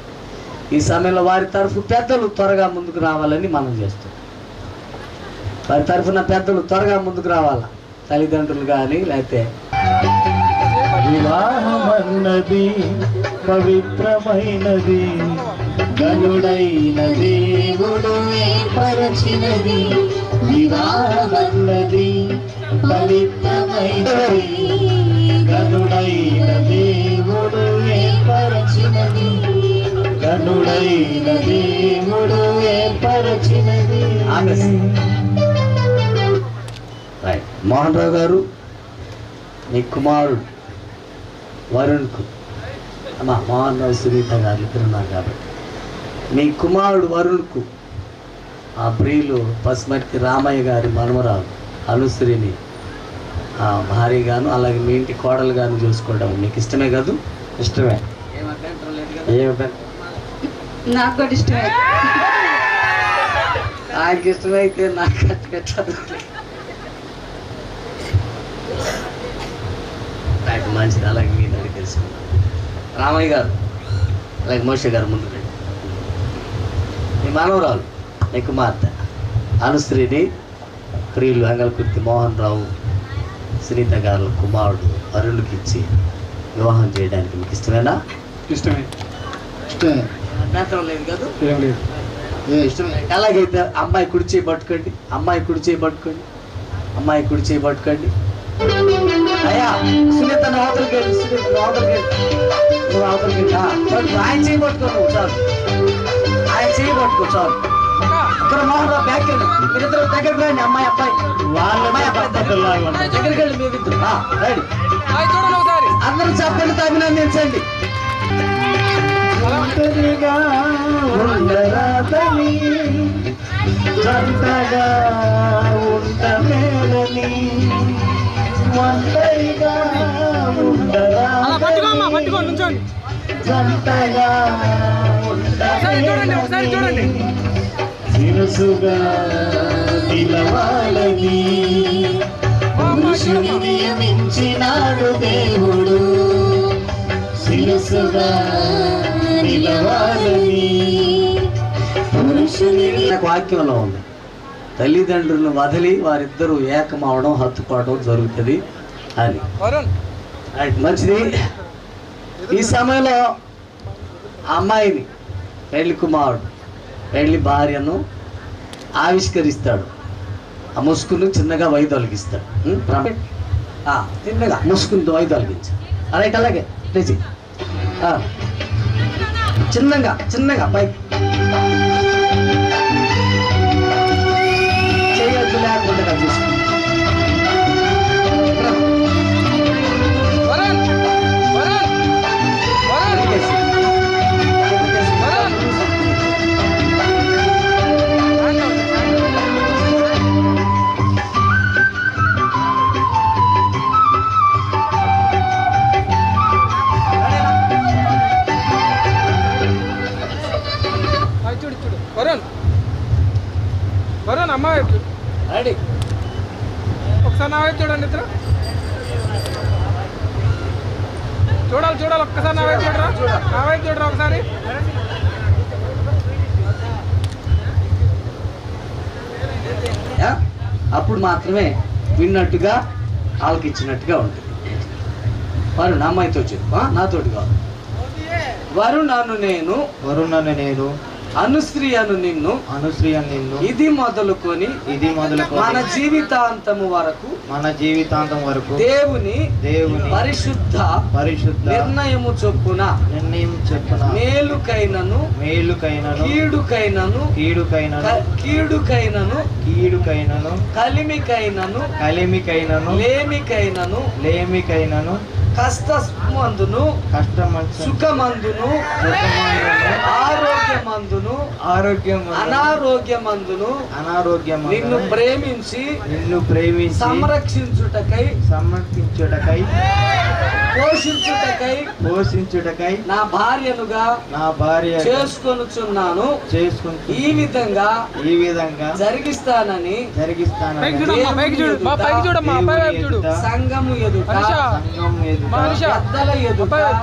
ఈ సమయంలో వారి తరఫు పెద్దలు త్వరగా ముందుకు రావాలని మనం చేస్తాం. వారి తరఫున పెద్దలు త్వరగా ముందుకు రావాలా, తల్లిదండ్రులు కానీ లేకపోతే. వివాహమన్నది పవిత్రమైనది, గనుడైన దేవుడు ఏర్పరచినది. వివాహమన్నది పవిత్రమైనది, గనుడైన దేవుడు ఏర్పరచినది. గనుడైన దేవుడు ఏర్పరచినది. మోహన్ రావు గారు, మీ కుమారుడు వరుణ్కు అమ్మా మోహన్ రావు సునీత గారు ఇద్దరు ఉన్నారు కాబట్టి మీ కుమారుడు వరుణ్కు ఆ ప్రియులు పసుమర్తి రామయ్య గారి మనమరాలు అనుశ్రీని భారీగాను అలాగే మీ ఇంటి కోడలుగాను చూసుకోవడం మీకు ఇష్టమే కాదు? ఇష్టమే. ఏం అభ్యంతరం లేదు కదా? ఏ అభ్యంతరం? నాకు కూడా ఇష్టమే. నాకు ఇష్టమైతే నాకు ఖర్చు పెట్టదు. నాకు మంచిది. అలాగే మీ దగ్గర తెలుసుకున్నాను. రామయ్య గారు అలాగే మోషే గారు ముందు రండి. మీ మనవరాలు మీ కుమార్తె అనుశ్రీని ప్రియులు అంగలకుర్తి మోహన్ రావు సునీత గారు కుమారుడు అరుణుకి ఇచ్చి వివాహం చేయడానికి మీకు ఇష్టమేనా? ఇష్టమే. ఇష్టమే. అభ్యంతరం లేదు కదా? ఏం లేదు. ఇష్టమే. ఎలాగైతే అమ్మాయి కుడి చేయి పట్టుకోండి, అమ్మాయి కుడి చేయి పట్టుకోండి, అమ్మాయి కుడి చేయి పట్టుకోండి. అయ్యా సునీత అవతలకి వెళ్ళి, సునీత అవతలకి వెళ్ళి, నువ్వు అవతలకి వెళ్ళి. ఆయన చేయి పట్టుకో, నువ్వు చాలు. ఆయన చేయి పట్టుకో చాలు. ఇక్కడ మోహన్ రావు బ్యాక్ వెళ్ళి మీరిద్దరు దగ్గరికి రండి. అమ్మాయి అబ్బాయి అమ్మాయి అబ్బాయి దగ్గరికి వెళ్ళి మీరిద్దరు రైట్. అందరూ చెప్పండి, అభినందించండి. ఒంటరిగా ఉండరాదని జంటగా ఉండమేలని ఒంటరిగా ఉండరాదని జంటగా ఉండమేలని శిరసుగా నిలవాలని పురుషుని నియమించినాడు దేవుడు శిరసుగా నిలవాలని పురుషుని. నాకు వాక్యంలో ఉంది, తల్లిదండ్రులను వదిలి వారిద్దరూ ఏకమవడం హత్తుకోవడం జరుగుతుంది అని. మంచిది. ఈ సమయంలో అమ్మాయిని పెళ్లి కుమారుడు పెళ్లి భార్యను ఆవిష్కరిస్తాడు. ఆ ముసుగును చిన్నగా వైదొలిగిస్తాడు. చిన్నగా ముసుగుతో వైదొలిగించు. రైట్. అలాగే లేచి చిన్నగా చిన్నగా పైకి చేయొద్దు లేకుండా చూసుకో. వరుణ్ అమ్మ రెడీ. ఒకసారి నా వైపు చూడండి. ఇద్దరు చూడాలి చూడాలి. ఒక్కసారి నా వైపు చూడరా, నా వైపు చూడరా ఒకసారి. అప్పుడు మాత్రమే విన్నట్టుగా ఆలకిచ్చినట్టుగా ఉంటుంది. వరుణ్ అమ్మాయితో చెప్పు, నాతోటి కాదు. వరుణ్ అను నేను, వరుణ్ అను నేను, అనుశ్రీ అను నిన్ను, అనుశ్రీ అను నిన్ను, ఇది మొదలుకొని మన జీవితాంతము వరకు, మన జీవితాంతం వరకు దేవుని పరిశుద్ధ నిర్ణయము చొప్పున మేలుకైనను కీడుకైనను కలిమికైనను లేమికైనను కష్టమందును సుఖమందును ఆరోగ్యమందును నిన్ను ప్రేమించి సంరక్షించుటకై పోషించుటకై నా భార్యనుగా చేసుకొనుచున్నాను. ఈ విధంగా జరిగిస్తానని సంఘము ఎదుట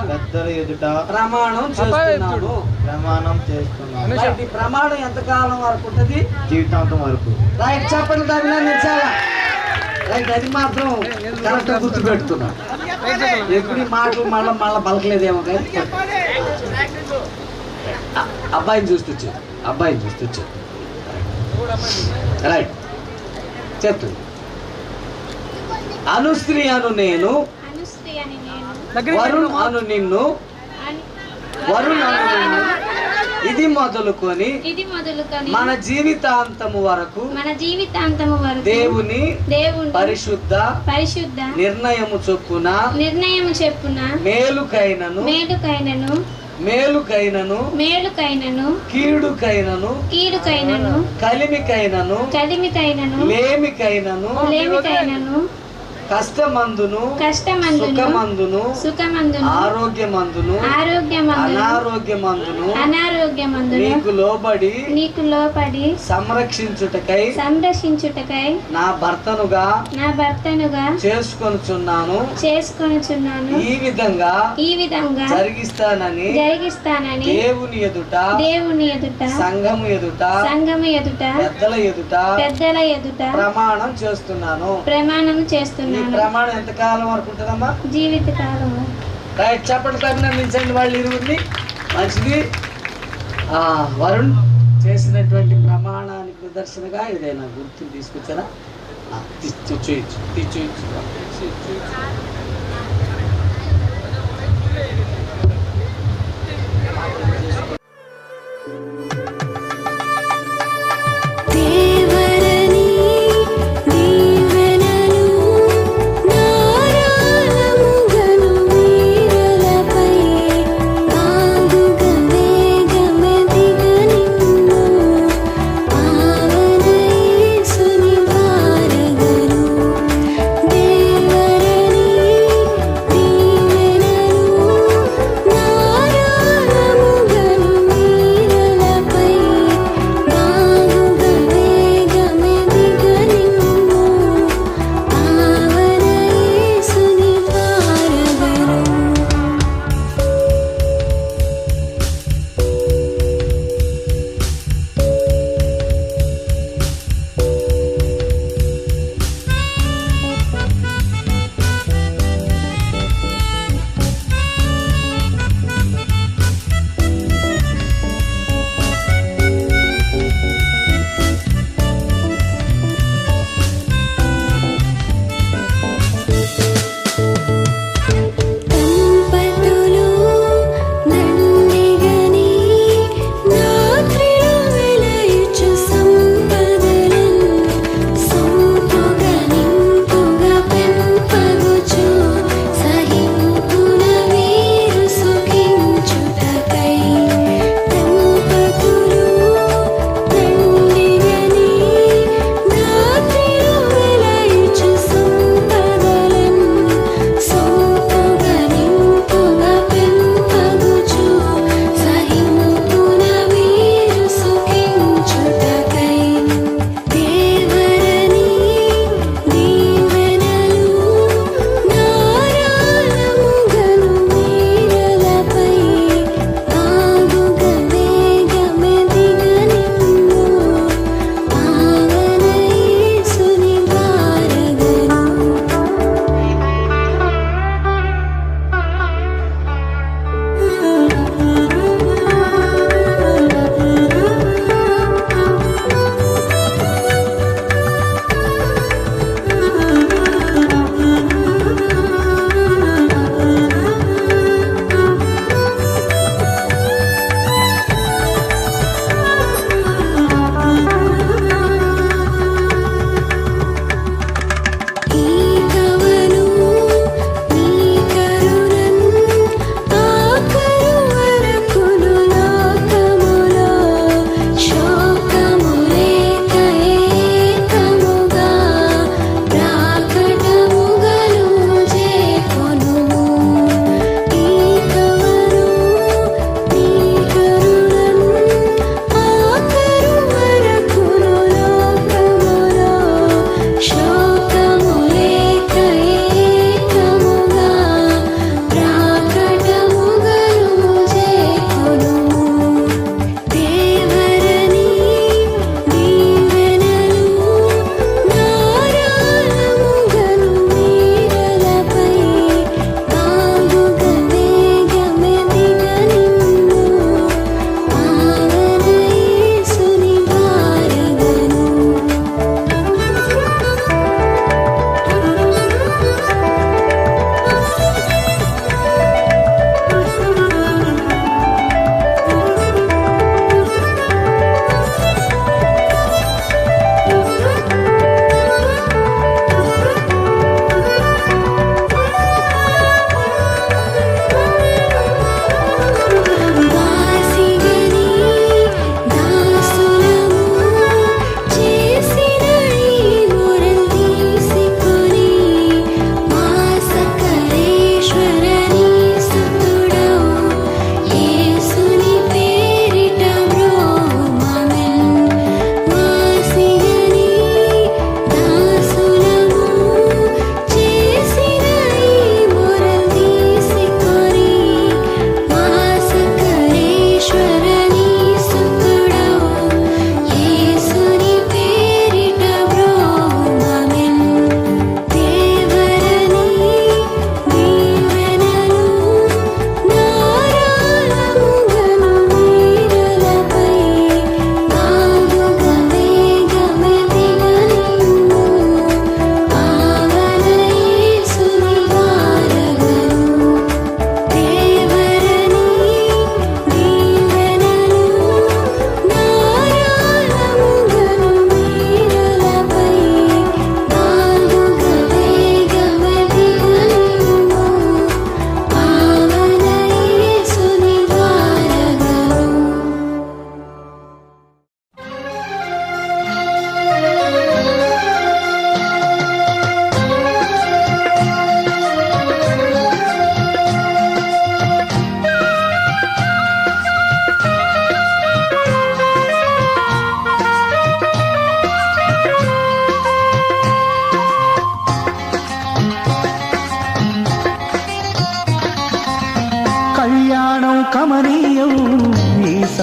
పెద్దల ఎదుట ప్రమాణం చేస్తున్నాను. ఈ ప్రమాణం ఎంతకాలం వరకు ఉంటుంది? జీవితాంతం వరకు. రైట్. చెప్పండి, అభినందించాలా? రైట్. అది మాత్రం కరెక్ట్గా గుర్తుపెడుతున్నా. ఎప్పుడు మాటలు మళ్ళీ పలకలేదేమో కానీ అబ్బాయిని చూస్తూ వచ్చారు. రైట్. చెప్తుంది. అనుశ్రీ అను నేను, వరుణ్ అను నిన్ను, ఇది ఇది మొదలుకొని ఇది మొదలుకొని మన జీవితాంతము వరకు మన జీవితాంతము వరకు దేవుని దేవుని పరిశుద్ధ పరిశుద్ధ నిర్ణయము చొప్పున నిర్ణయము చెప్పున మేలుకైనను మేలుకైనను మేలుకైనను మేలుకైనను కీడుకైనను కీడుకైనను కలిమికైనను కలిమికైనను లేమికైనను లేమికైనను కష్టమందును కష్టమందును సుఖమందును సుఖమందును ఆరోగ్యమందును ఆరోగ్యమందును అనారోగ్యమందును అనారోగ్యమందును నీకు లోబడి నీకు లోపడి సంరక్షించుటకై సంరక్షించుటకై నా భర్తనుగా నా భర్తనుగా చేసుకొనుచున్నాను చేసుకొనుచున్నాను ఈ విధంగా జరిగిస్తానని దేవుని ఎదుట దేవుని ఎదుట సంఘము ఎదుట పెద్దల ఎదుట ప్రమాణం చేస్తున్నాను. ప్రమాణం ఈ చేస్తున్నాను. ప్రమాణం ఎంత కాలం వరకు ఉంటుందమ్మా? జీవితకాలం. రైట్, చప్పటి అభినందించండి వాళ్ళు ఇరువురిని. మంచిది. వరుణ్ చేసినటువంటి ప్రమాణానికి నిదర్శనగా ఏదైనా గుర్తులు తీసుకొచ్చారా? చూయించు. దేవరని దీవెనలు నారాలముగను వీరలపై బాగుగ వేగమెదిగ నిన్ను పావన యేసుని భారగను. దేవరని దీవెనలు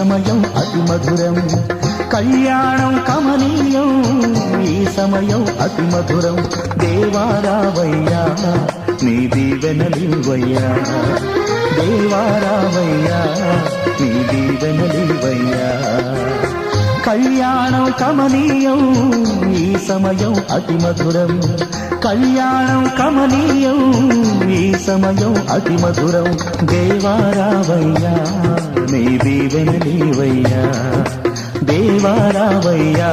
సమయం అతి మధురం కళ్యాణం కమనీయం ఈ సమయం అతి మధురం దేవారావయ్యా నీ దీవెనలివయ్యా దేవారావయ్యా నీ దీవెనలివయ్యా కళ్యాణం కమనీయం ఈ సమయం అతి మధురం కళ్యాణం కమనీయం ఈ సమయం అతి మధురం దేవారావయ్యా నీ దీవెనలివయ్యా దేవారావయ్యా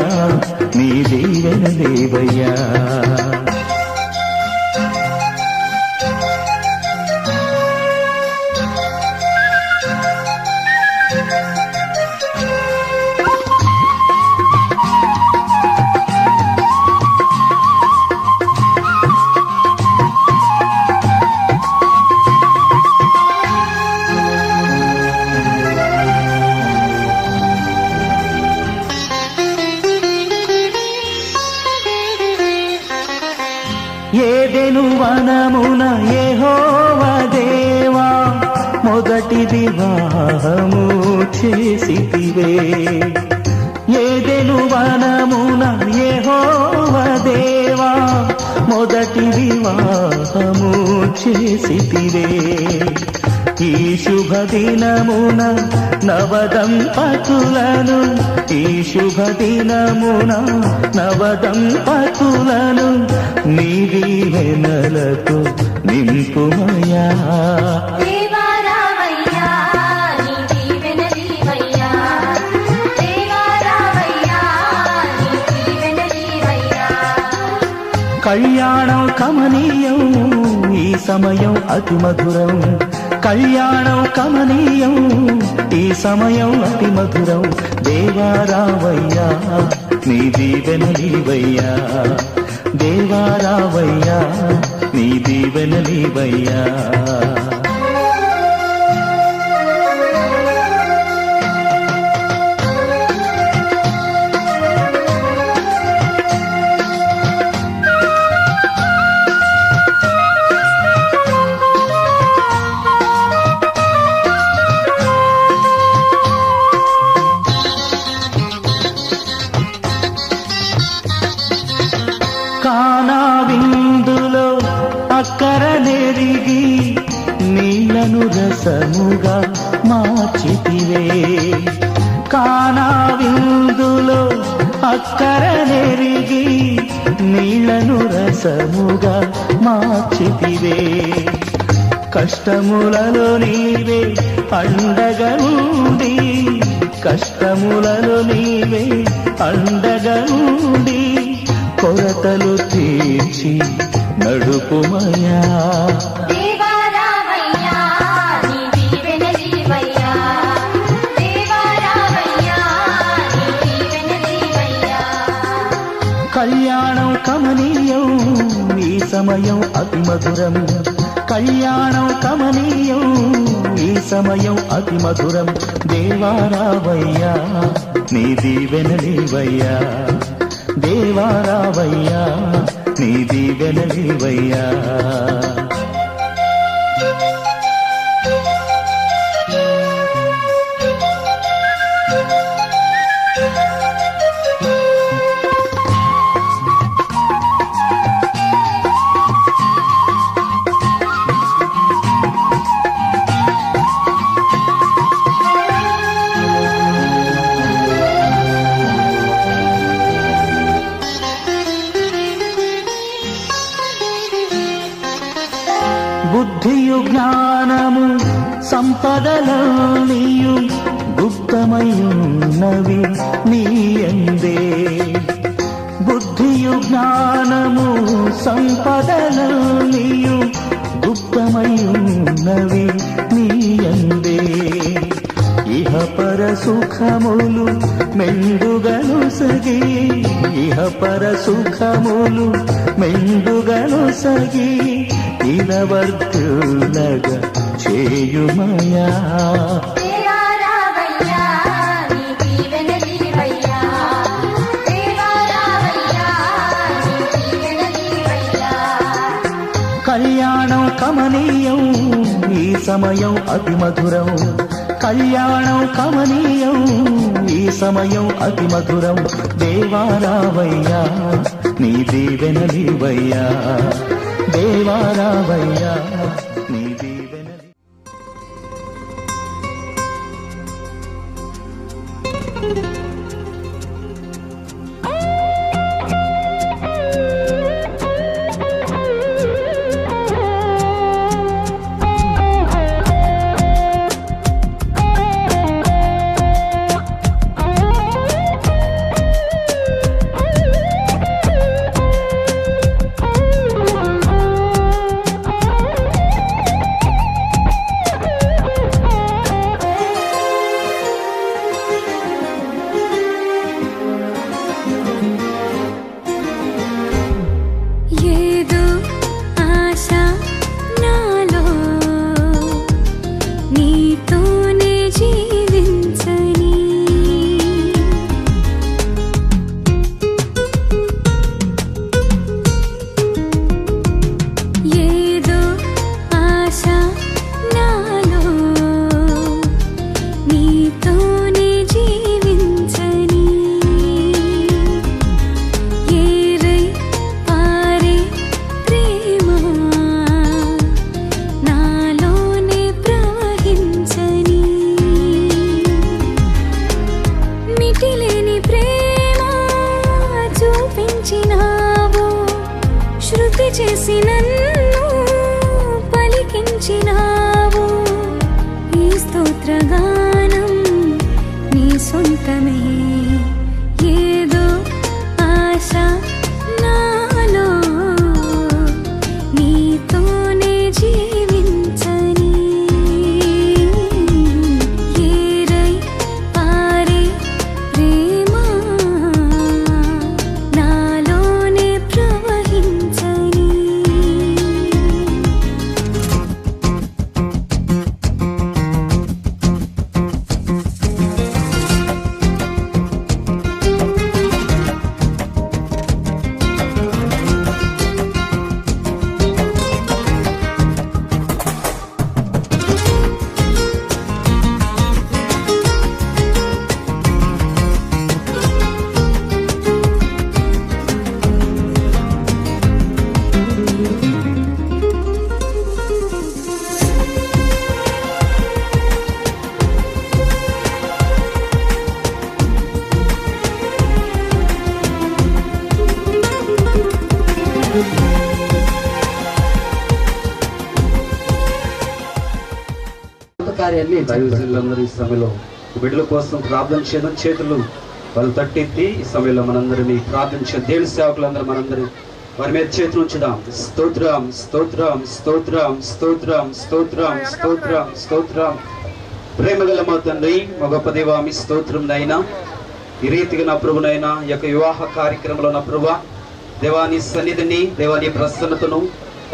నీ దీవెనలివయ్యా ఏదెను వనమున యెహోవా దేవా మొదటి వివాహము చేసితివే ఏదెను వనమున యెహోవా దేవా మొదటి వివాహము చేసితివే ఈ శుభ దినమున నవదంపతులను ఈ శుభ దినమున నవదంపతులను నీ దీవెనలతో నింపుమయా దేవారావయ్యా నీ దీవెనలివయ్యా దేవారావయ్యా నీ దీవెనలివయ్యా కళ్యాణం కమనీయం ఈ సమయం అతి మధురం కళ్యాణం కమనీయం ఈ సమయం అతి మధురం దేవారావయ్యా నీ దీవెనలివయ్యా దేవారావయ్యా నీ దీవెనలివయ్యా కానా విందులో అక్కర నెరిగి నీళ్లను రసముగా మార్చితివే కానా విందులో అక్కర నెరిగి నీళ్లను రసముగా మార్చితివే కష్టములలో నీవే అండగా ఉండి కష్టములలో నీవే అండగా ఉండి కొరతలు తీర్చి నడుపుమయా దేవారావయ్యా నీ దీవెనలివయ్యా దేవారావయ్యా నీ దీవెనలివయ్యా కళ్యాణం కమనీయం ఈ సమయం అతి మధురం కళ్యాణం కమనీయం ఈ సమయం అతి మధురం దేవారావయ్యా నీ దీవెనలివయ్యా దేవారావయ్యా నీ దీవెనలివయ్యా బుద్ధియు జ్ఞానము సంపదలనియు గుప్తమయున్నవి నీయందే బుద్ధియు జ్ఞానము సంపదలనియు గుప్తమయున్నవి నీయందే ఇహ పర సుఖములు మెండుగను సగి ఇహ పర సుఖములు మెండుగను సగి ఇలవర్తులగా చేయుమయా దేవారావయ్యా నీ దీవెనలివయ్యా దేవారావయ్యా నీ దీవెనలివయ్యా కళ్యాణం కమనీయం ఈ సమయం అతి మధురం కళ్యాణం కమనీయం, ఈ సమయం అతి మధురం. దేవారావయ్యా నీ దీవెనలివయ్యా, దేవారావయ్యా నీ దీవెనలి. చేసి నన్ను పలికించినావు, ఈ స్తోత్రగానం నీ సొంతమే. ఏదో ఆశ నాలో నీతోనే జీవించని, ఏరై పారే ప్రేమ నాలోనే ప్రవహించని. కార్యాన్ని దైవజనులందరూ ఈ సమయంలో బిడ్డల కోసం ప్రార్థన చేయడం, చేతులు వాళ్ళు తట్టెత్తి ఈ సమయంలో మనందరినీ ప్రార్థించే దేవుని సేవకులందరూ మనందరూ వారి మీద చేతులు ఉంచుదాం. స్తోత్రం స్తోత్రం స్తోత్రం స్తోత్రం స్తోత్రం స్తోత్రం స్తోత్రం. ప్రేమగల మా తండ్రి, మా గొప్ప దేవా, మీ స్తోత్రం నైనా. ఈ రీతిగా నా ప్రభునైనా ఈ యొక్క వివాహ కార్యక్రమంలో నా ప్రభా దేవాని సన్నిధిని, దేవాని ప్రసన్నతను,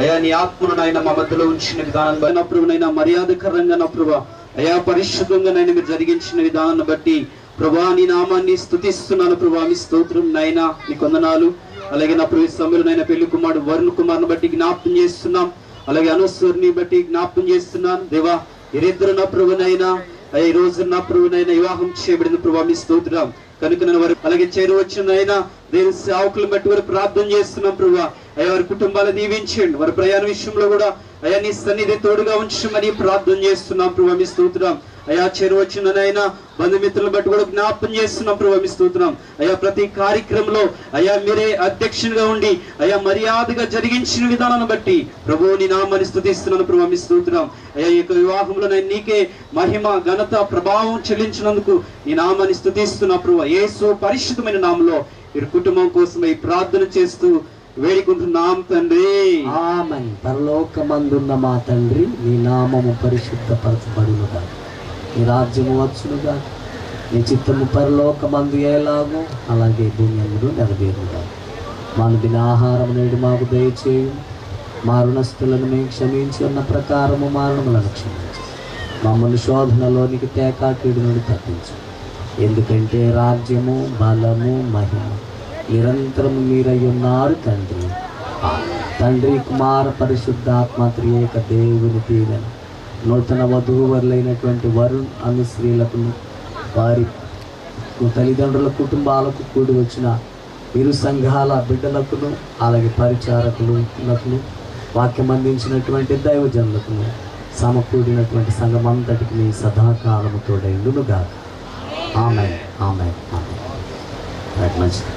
అయా నీ ఆత్మను నాయన మా మధ్యలో ఉంచిన విధానం నా ప్రభునైనా మర్యాదకరంగా నా ప్రభా అయా పరిశుద్ధంగా నైనా మీరు జరిగించిన విధానాన్ని బట్టి ప్రభా నీ నామాన్ని స్తుతిస్తున్నాను. ప్రభా మీ స్తోత్రం నైనా, నీ కొందనాలు. అలాగే నా ప్రభు సమయంలోనైనా పెళ్లి కుమారుడు వరుణ్ కుమార్ని బట్టి జ్ఞాపకం చేస్తున్నాం. అలాగే అనుస్వరిని బట్టి జ్ఞాపకం చేస్తున్నాను. దేవా ఇద్దరు నా ప్రభునైనా ఈ రోజు నా ప్రభునైనా వివాహం చేయబడిన ప్రభా మీ స్తోత్రం కనుక నన్ను వారు అలాగే చేరువచ్చిన అయినా దేవుని సేవకులను బట్టి వారు ప్రార్థన చేస్తున్నాం. ప్రభా అయ్యా వారి కుటుంబాలను దీవించండి. వారి ప్రయాణ విషయంలో కూడా అయ్యా నీ సన్నిధి తోడుగా ఉంచమని ప్రార్థన చేస్తున్నాం. ప్రభా మీ స్తోత్రం. అయ్యా చేరువచ్చినైనా బంధుమిత్రులను బట్టి కూడా జ్ఞాపకం చేస్తున్నాం. ప్రభా మీ స్తోత్రం. అయ్యా ప్రతి కార్యక్రమంలో అయ్యా మీరే అధ్యక్షునిగా ఉండి అయ్యా మర్యాదగా జరిగించిన విధానాన్ని బట్టి ప్రభు నీ నామాన్ని స్తుతిస్తున్నాను. ప్రభా మీ స్తోత్రం. అయ్యా ఈ యొక్క వివాహంలో నేను నీకే మహిమ ఘనత ప్రభావం చెల్లించినందుకు నీ నామాన్ని స్తుతిస్తున్నా. ప్రభా యేసు పరిశుద్ధమైన నామంలో ఈ కుటుంబం కోసం ఈ ప్రార్థన చేస్తూ వేడుకుంటున్నాం తండ్రి. ఆమేన్. పరలోకమందున్న మా తండ్రి, నీ నామము పరిశుద్ధపరచబడునుగా, నీ రాజ్యము వచ్చునుగా, నీ చిత్తము పరలోకమందు ఎలాగో అలాగే భూమి అందు నెరవేరుగా. మా దిన ఆహారం నేడు మాకు దయచేయు, మా రుణస్థులను మేము క్షమించి ఉన్న ప్రకారము మా రుణములను క్షమించు, మమ్మల్ని శోధనలోనికి తేకాకీడు నుండి తప్పించు. ఎందుకంటే రాజ్యము బలము మహిమ నిరంతరం మీరై ఉన్నారు తండ్రి. తండ్రి కుమార పరిశుద్ధాత్మ త్రియేక దేవుని దీవెన నూతన వధూవరులైనటువంటి వరుణ్ అను స్త్రీలకు, వారి తల్లిదండ్రుల కుటుంబాలకు, కూడి వచ్చిన ఇరు సంఘాల బిడ్డలకును, అలాగే పరిచారకులకు, వాక్యం అందించినటువంటి దైవజనులకును, సమకూడినటువంటి సంఘమంతటికి నీ సదాకాలము తోడైండునుగా. ఆమేన్, ఆమేన్, ఆమేన్. మంచిది.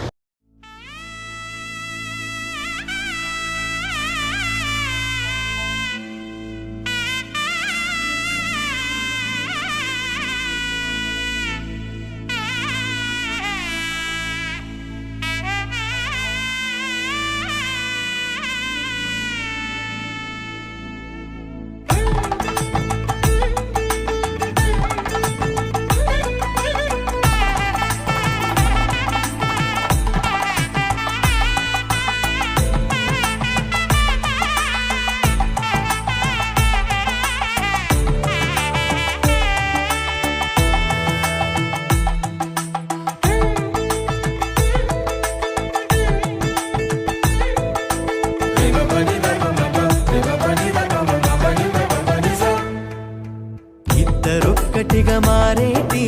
ఇద్దరొక్కటిగా మారేటి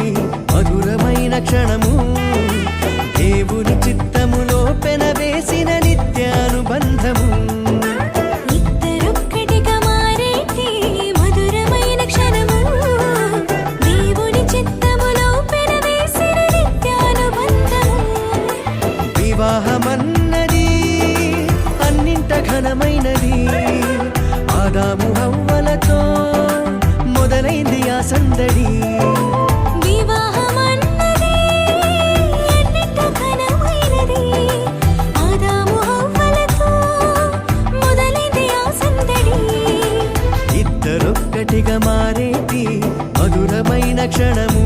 మధురమైన క్షణము, దేవుని చిత్తములో పెనవేసిన నిత్యానుబంధము. ఇద్దరొక్కటిగా మారేటి మధురమైన క్షణము, దేవుని చిత్తములో పెనవేసిన నిత్యానుబంధము. వివాహమన్నది అన్నింట ఘనమైనది, ఆదాము హవ్వలతో మొదలైంది ఆ సందడి. వివాహమన్నది అన్నింట ఘనమైనది, ఆదాము హవ్వలతో మొదలైంది ఆ సందడి. ఇద్దరొక్కటిగా మారేటి మధురమైన క్షణము,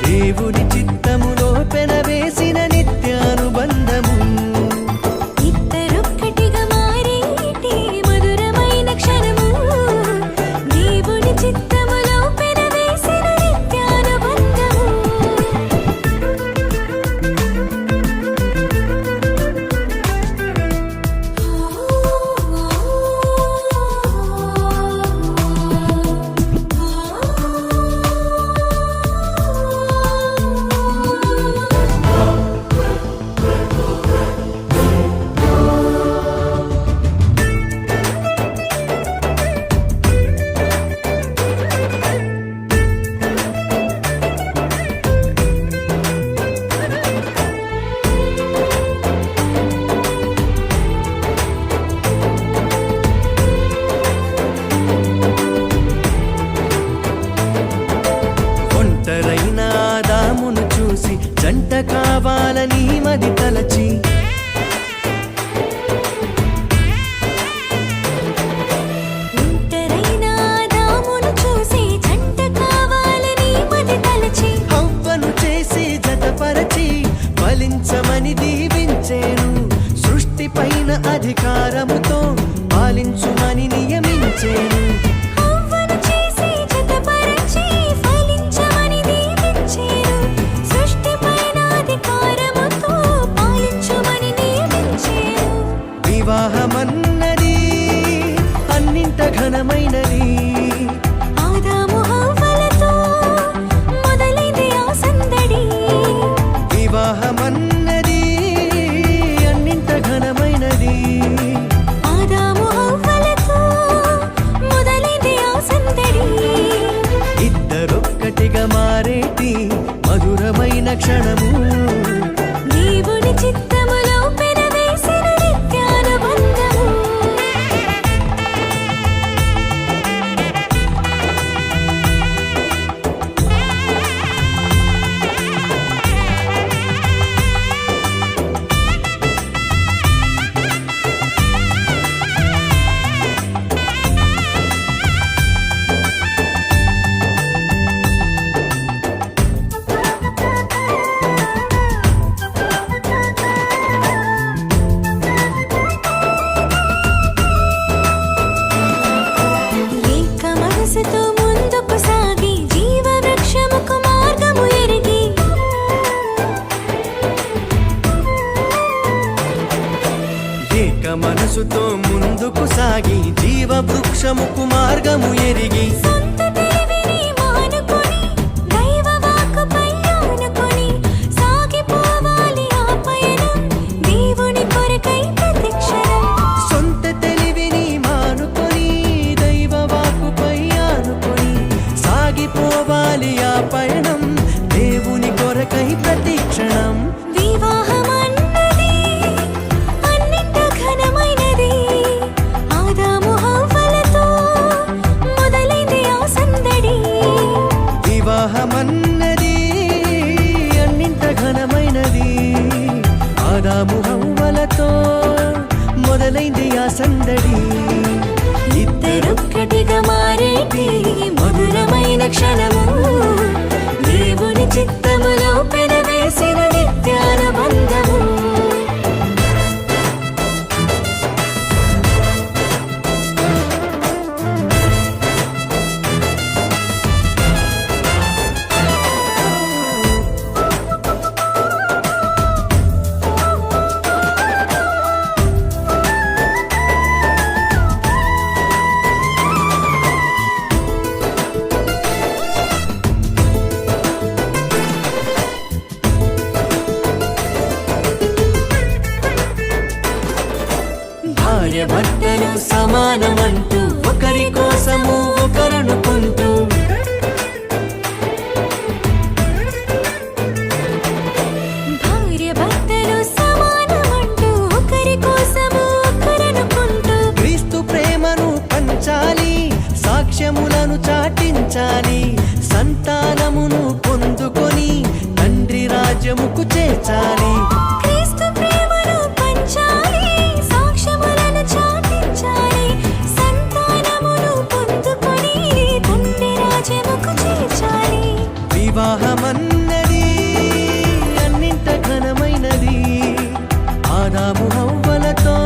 దేవుని చిత్తములో పెనవేసిన నిత్యానుబంధము. ఇద్దరొక్కటిగా మారేటి మధురమైన క్షణము, దేవుని చిత్తములో పెనవేసిన నిత్యానుబంధము. ఒంటరైన ఆదామును చూసి జంట కావాలని మది తలచి, ఒంటరైన ఆదామును చూసి జంట కావాలని మది తలచి, హవ్వను చేసి జతపరచి ఫలించమని దీవించేను. సృష్టిపైన అధికారముతో పాలించుమని నియమించేను. హవ్వను చేసి జతపరచి ఫలించమని దీవించెను. సృష్టిపైన అధికారముతో పాలించుమని నియమించెను. వివాహమన్నది అన్నింట ఘనమైనది, ఆదాము హవ్వలతో మొదలైంది ఆ సందడి. వివాహమన్నది అన్నింట ఘనమైనది, ఆదాము హవ్వలతో మొదలైంది ఆ సందడి. ఇద్దరొక్కటిగా మారేటి మధురమైన క్షణము, దేవుని చిత్తములో పెనవేసిన నిత్యానుబంధము. మనసుతో ముందుకు సాగి జీవ వృక్షముకు మార్గము ఎరిగి సొంత తెలివిని మానుకొని దైవ వాక్కుపై ఆనుకొని సాగిపోవాలి ఆ పయనం దేవుని కొరకై ప్రతిక్షణం. సొంత తెలివిని మానుకొని దైవ వాక్కుపై ఆనుకొని సాగిపోవాలి ఆ పయనం దేవుని కొరకై ప్రతిక్షణం. వివాహమన్నది అన్నింట ఘనమైనది, ఆదాము హవ్వలతో మొదలైంది ఆ సందడి. వివాహమన్నది అన్నింట ఘనమైనది, ఆదాము హవ్వలతో మొదలైంది ఆ సందడి. ఇద్దరొక్కటిగా మారేటి మధురమైన క్షణము, దేవుని చిత్తములో పెనవేసిన నిత్యానుబంధము. భార్య భర్తలు సమానమంటూ ఒకరి కోసము ఒకరనుకుంటూ భార్య భర్తలు సమానమంటూ ఒకరి కోసము ఒకరనుకుంటూ క్రీస్తు ప్రేమను పంచాలి, సాక్ష్యములను చాటించాలి, సంతానమును పొందుకొని తండ్రి రాజ్యముకు చేర్చాలి. క్రీస్తు ప్రేమను పంచాలి, సాక్ష్యములను చాటించాలి, సంతానమును పొందుకొని తండ్రి రాజ్యముకు చేర్చాలి. వివాహమన్నది అన్నింట ఘనమైనది, ఆదాము హవ్వలతో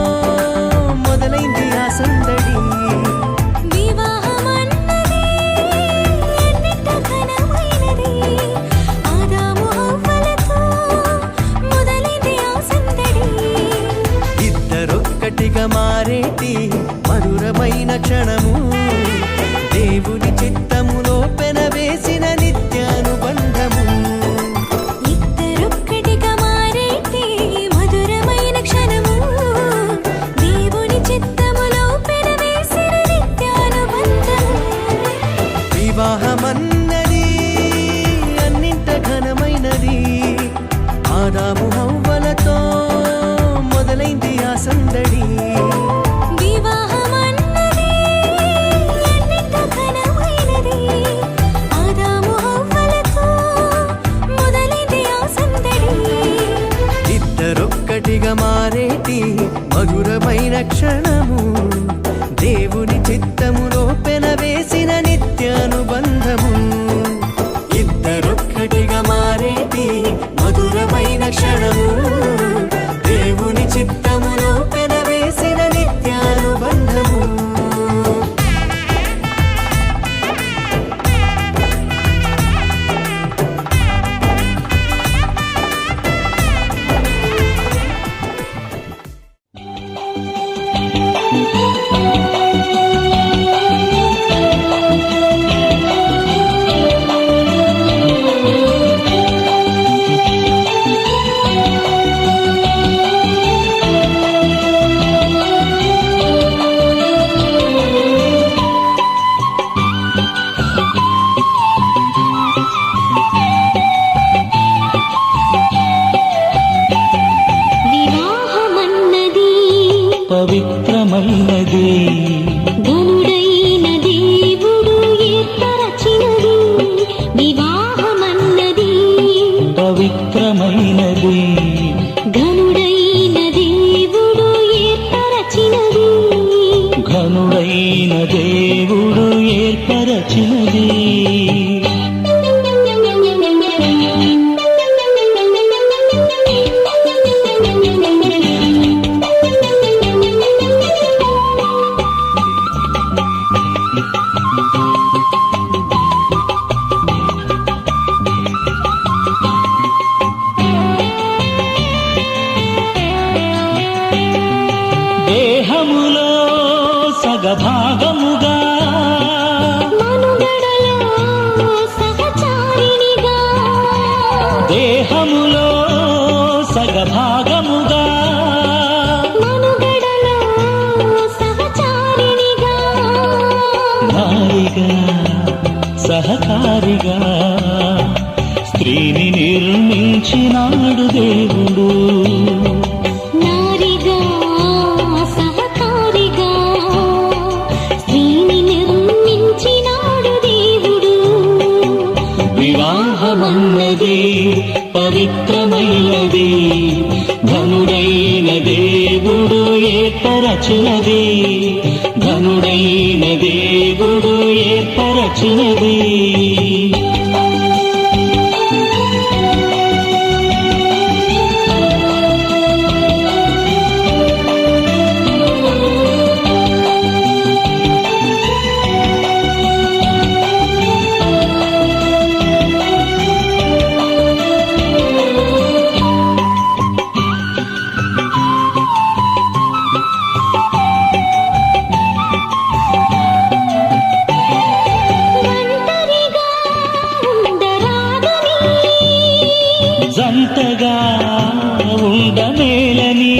మొదలైంది ఆ సందడి. వివాహమన్నది అన్నింట ఘనమైనది, ఆదాము హవ్వలతో మొదలైంది ఆ సందడి. ఇద్దరొక్కటిగా మారేటి మధురమైన క్షణము, దేవుని చిత్తములో పెనవేసిన నిత్యానుబంధము. ఇద్దరొక్కటిగా మారేటి మధురమైన క్షణము, దేవుని చిత్తములో పెనవేసిన నిత్యానుబంధము. వివాహమన్నది అన్నింట ఘనమైనది, ఆదాము హవ్వలతో మొదలైంది ఆ సందడి. వివాహమన్నది అన్నింట ఘనమైనది, ఆదాము హవ్వలతో మొదలైంది ఆ సందడి. ఇద్దరొక్కటిగా మారేటి మధురమైన క్షణము, దేవుని చిత్తములో పెనవేసిన నిత్యానుబంధము. ఇద్దరొక్కటిగా మారేటి మధురమైన క్షణము, దేవుని చిత్తములో పెనవేసిన నిత్యానుబంధము. సహకారిగా స్త్రీని నిర్మించినాడు దేవుడు. నారిగా సహకారిగా స్త్రీని నిర్మించినాడు దేవుడు. వివాహమన్నది పవిత్రమైనది, ధనుడైన దేవుడు ఏర్పరచినది, ధనుడైన దేవుడు ఏర్పరచినది. జంటగా ఉండమేలని,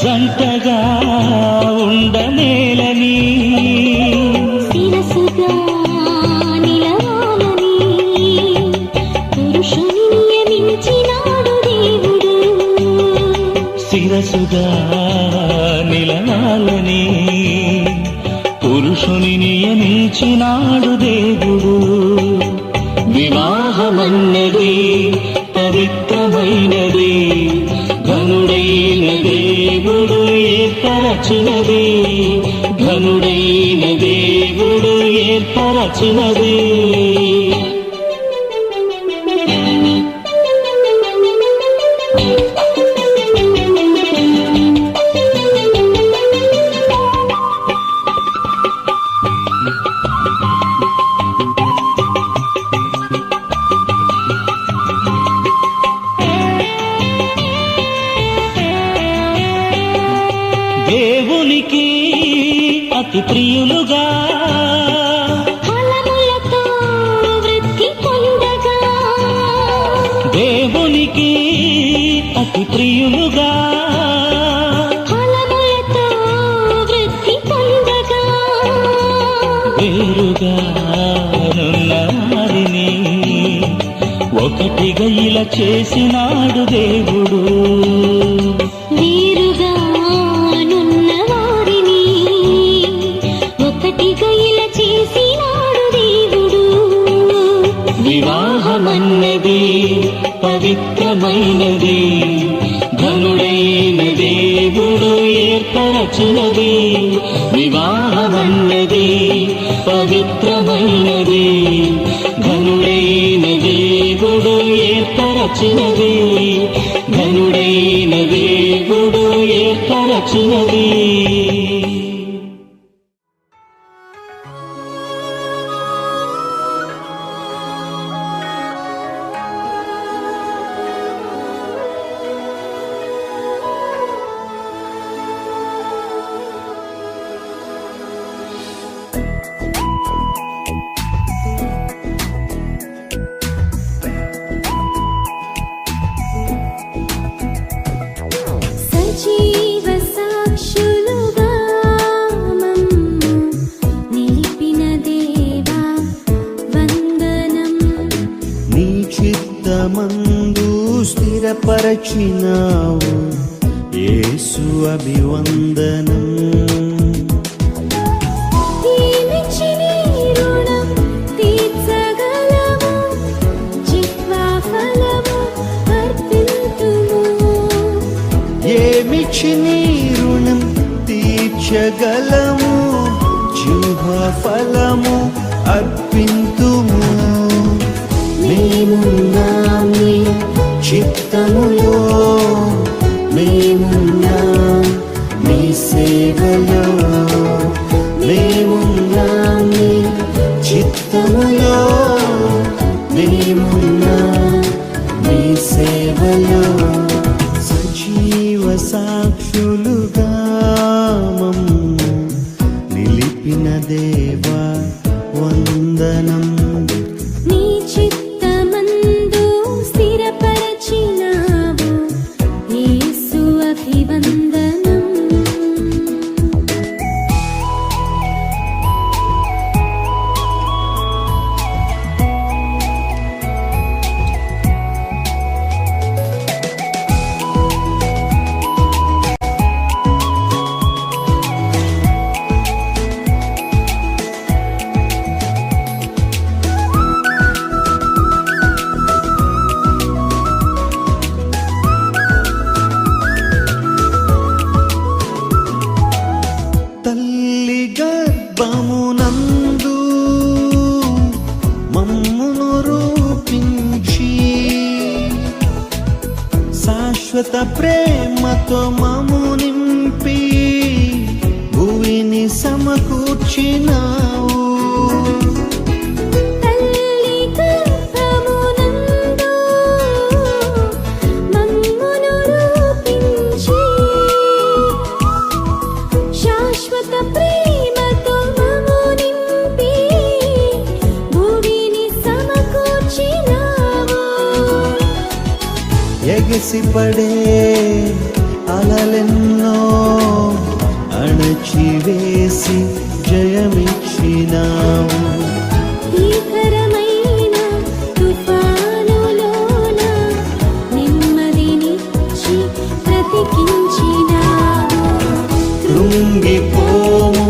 జంటగా ఉండమేలని, శిరసుగా నిలవాలని పురుషుని నియమించినాడు దేవుడు. శిరసుగా నిలవాలని పురుషుని నియమించినాడు దేవుడు. వివాహమన్నది పవిత్రమైనది, ఘనుడైన దేవుడు ఏర్పరచినది, ఘనుడైన దేవుడు ఏర్పరచినది. దేవునికి అతి ప్రియులుగా ఫలములతో వృద్ధి పొందగా, దేవునికి అతి ప్రియులుగా ఫలములతో వృద్ధి పొందగా, వేరుగా నున్న వారిని ఒకటిగా ఇలా చేసినాడు దేవుడు. వేరుగా నున్న వారిని ఒకటిగా ఇలా చేసినాడు దేవుడు. వివాహమన్నది పవిత్రమైనది, ఘనుడైన దేవుడు ఏర్పరచినది. వివాహమన్నది పవిత్రమైనది, ఘనుడైన దేవుడు ఏర్పరచినది, ఘనుడైన దేవుడు ఏర్పరచినది. సజీవ సాక్షులుగా మమ్ము నిలిపిన దేవా వందనం. నీ చిత్తమందు స్థిరపరచినావు యేసు అభివందనం. ఏమిచ్చి నీ రుణం తీర్చగలము, జిహ్వా ఫలము అర్పింతుము. ఏమిచ్చి నీ రుణం తీర్చగలము, జిహ్వా ఫలము అర్పింతుము. మేమున్నాం నీ చిత్తములో, మేమున్నాం నీ సేవలో, మేమున్నాం నీ చిత్తములో, మేమున్నాం నీ సేవలో. సజీవ సాక్షులుగా మమ్ము నిలిపిన దేవా వందనం. నీ చిత్తమందు స్థిరపరచినావు యేసు అభివందనం. శాశ్వత ప్రేమతో మము నింపి భూమిని సమకూర్చినావు. తల్లి గర్భమునందు మమ్మును రూపించి శాశ్వత ప్రేమతో మము నింపి భూమిని సమకూర్చినావు. ఎగసిపడే అలలెన్నో అణచివేసి జయమిచ్చినావు. భీకరమైన తుఫానులోన నెమ్మదినిచ్చి బ్రతికించినావు. కృంగిపోము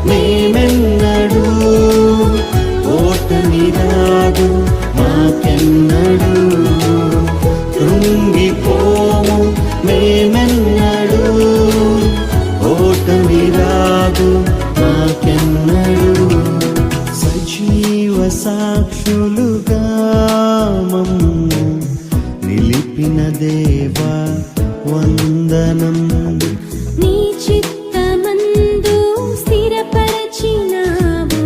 మేమెన్నడూ, ఓటమి రాదు మాకెన్నడూ. కృంగిపోము మేమెన్నడూ, ఓటమి రాదు మాకెన్నడూ. సజీవ సాక్షులుగా మమ్ము నిలిపిన దేవా వందనం. నీ చిత్తమందు స్థిరపరచినావు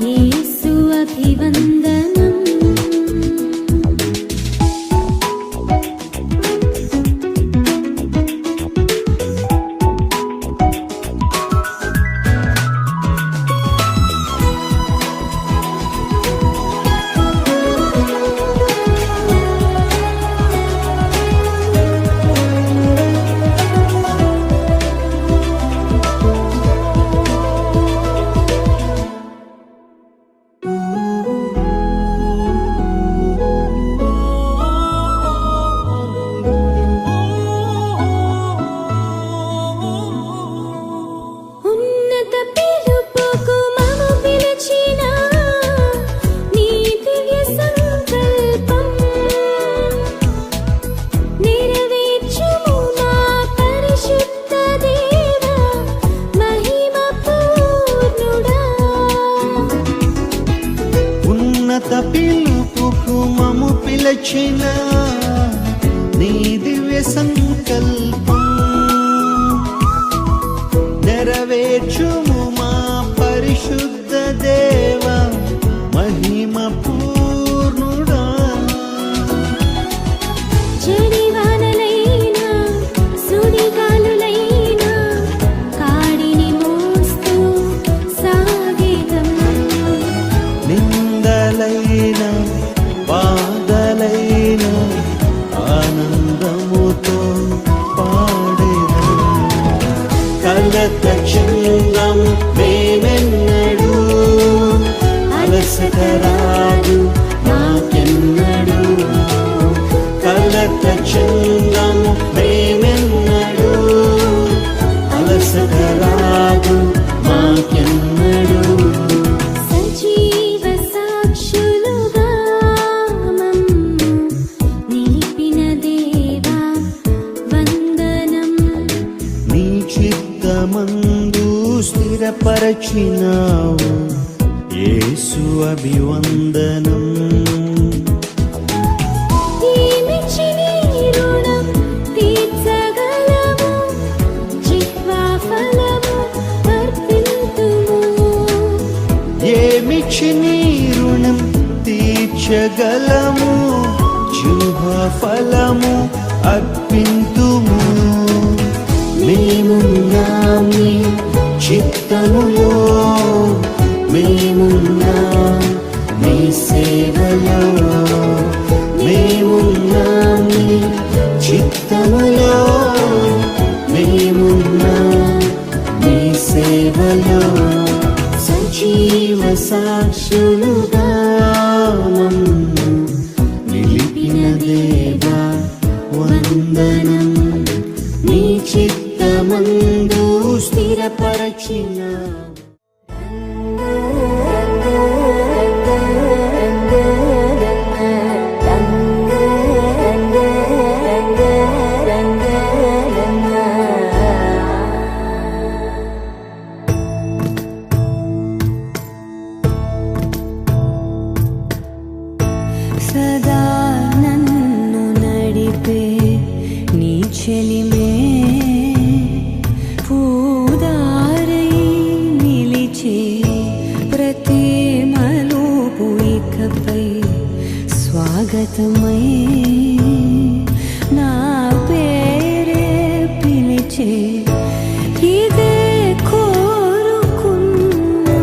యేసు అభివందనం. ఉన్నత పిలుపుకు మము పిలిచిన నీ దివ్య సంకల్పం నెరవేర్చుము మా పరిశుద్ధ దేవా మహిమ పూర్ణుడా. ఉన్నత పిలుపుకు మము పిలచిన నీ దివ్య సంకల్పం నెరవేర్చుము మా పరిశుద్ధ దేవ మహిమ పూర్ణుడా. జడివానలైనా సుడిగాలులైనా కాడిని మోస్తూ సాగేదం. నిందలైన బాధలైన ఆనందముతో పాడేదం. కలత చెందం మేమెన్నడూ, అలసట రాదు మాకెన్నడూ. కలత చెందం మేమెన్నడూ, అలసట రాదు మాకెన్నడూ. సజీవ సాక్షులుగా మమ్ము నిలిపిన దేవా వందనం. నీ చిత్తమందు స్థిరపరచినావు యేసు అభివందనం. ఏమిచ్చి నీ రుణం తీర్చగలము, జిహ్వా ఫలము అర్పింతుము. ఏమిచ్చి నీ రుణం తీర్చగలము, జిహ్వా ఫలము అర్పింతుము. మేమున్నాం నీ చిత్తములో, మేమున్నాం నీ సేవలో. మేమున్నాం నీ చిత్తములో, మేమున్నాం నీ సేవలో. సజీవ సాక్షులుగా మమ్ము నిలిపిన దేవా వందనం. నీ చిత్తమందు స్థిరపరచినావు. సదా నన్ను నడిపే నీ స్వాగతమై నా పేరే పిలిచే ఇదే కోరుకున్నా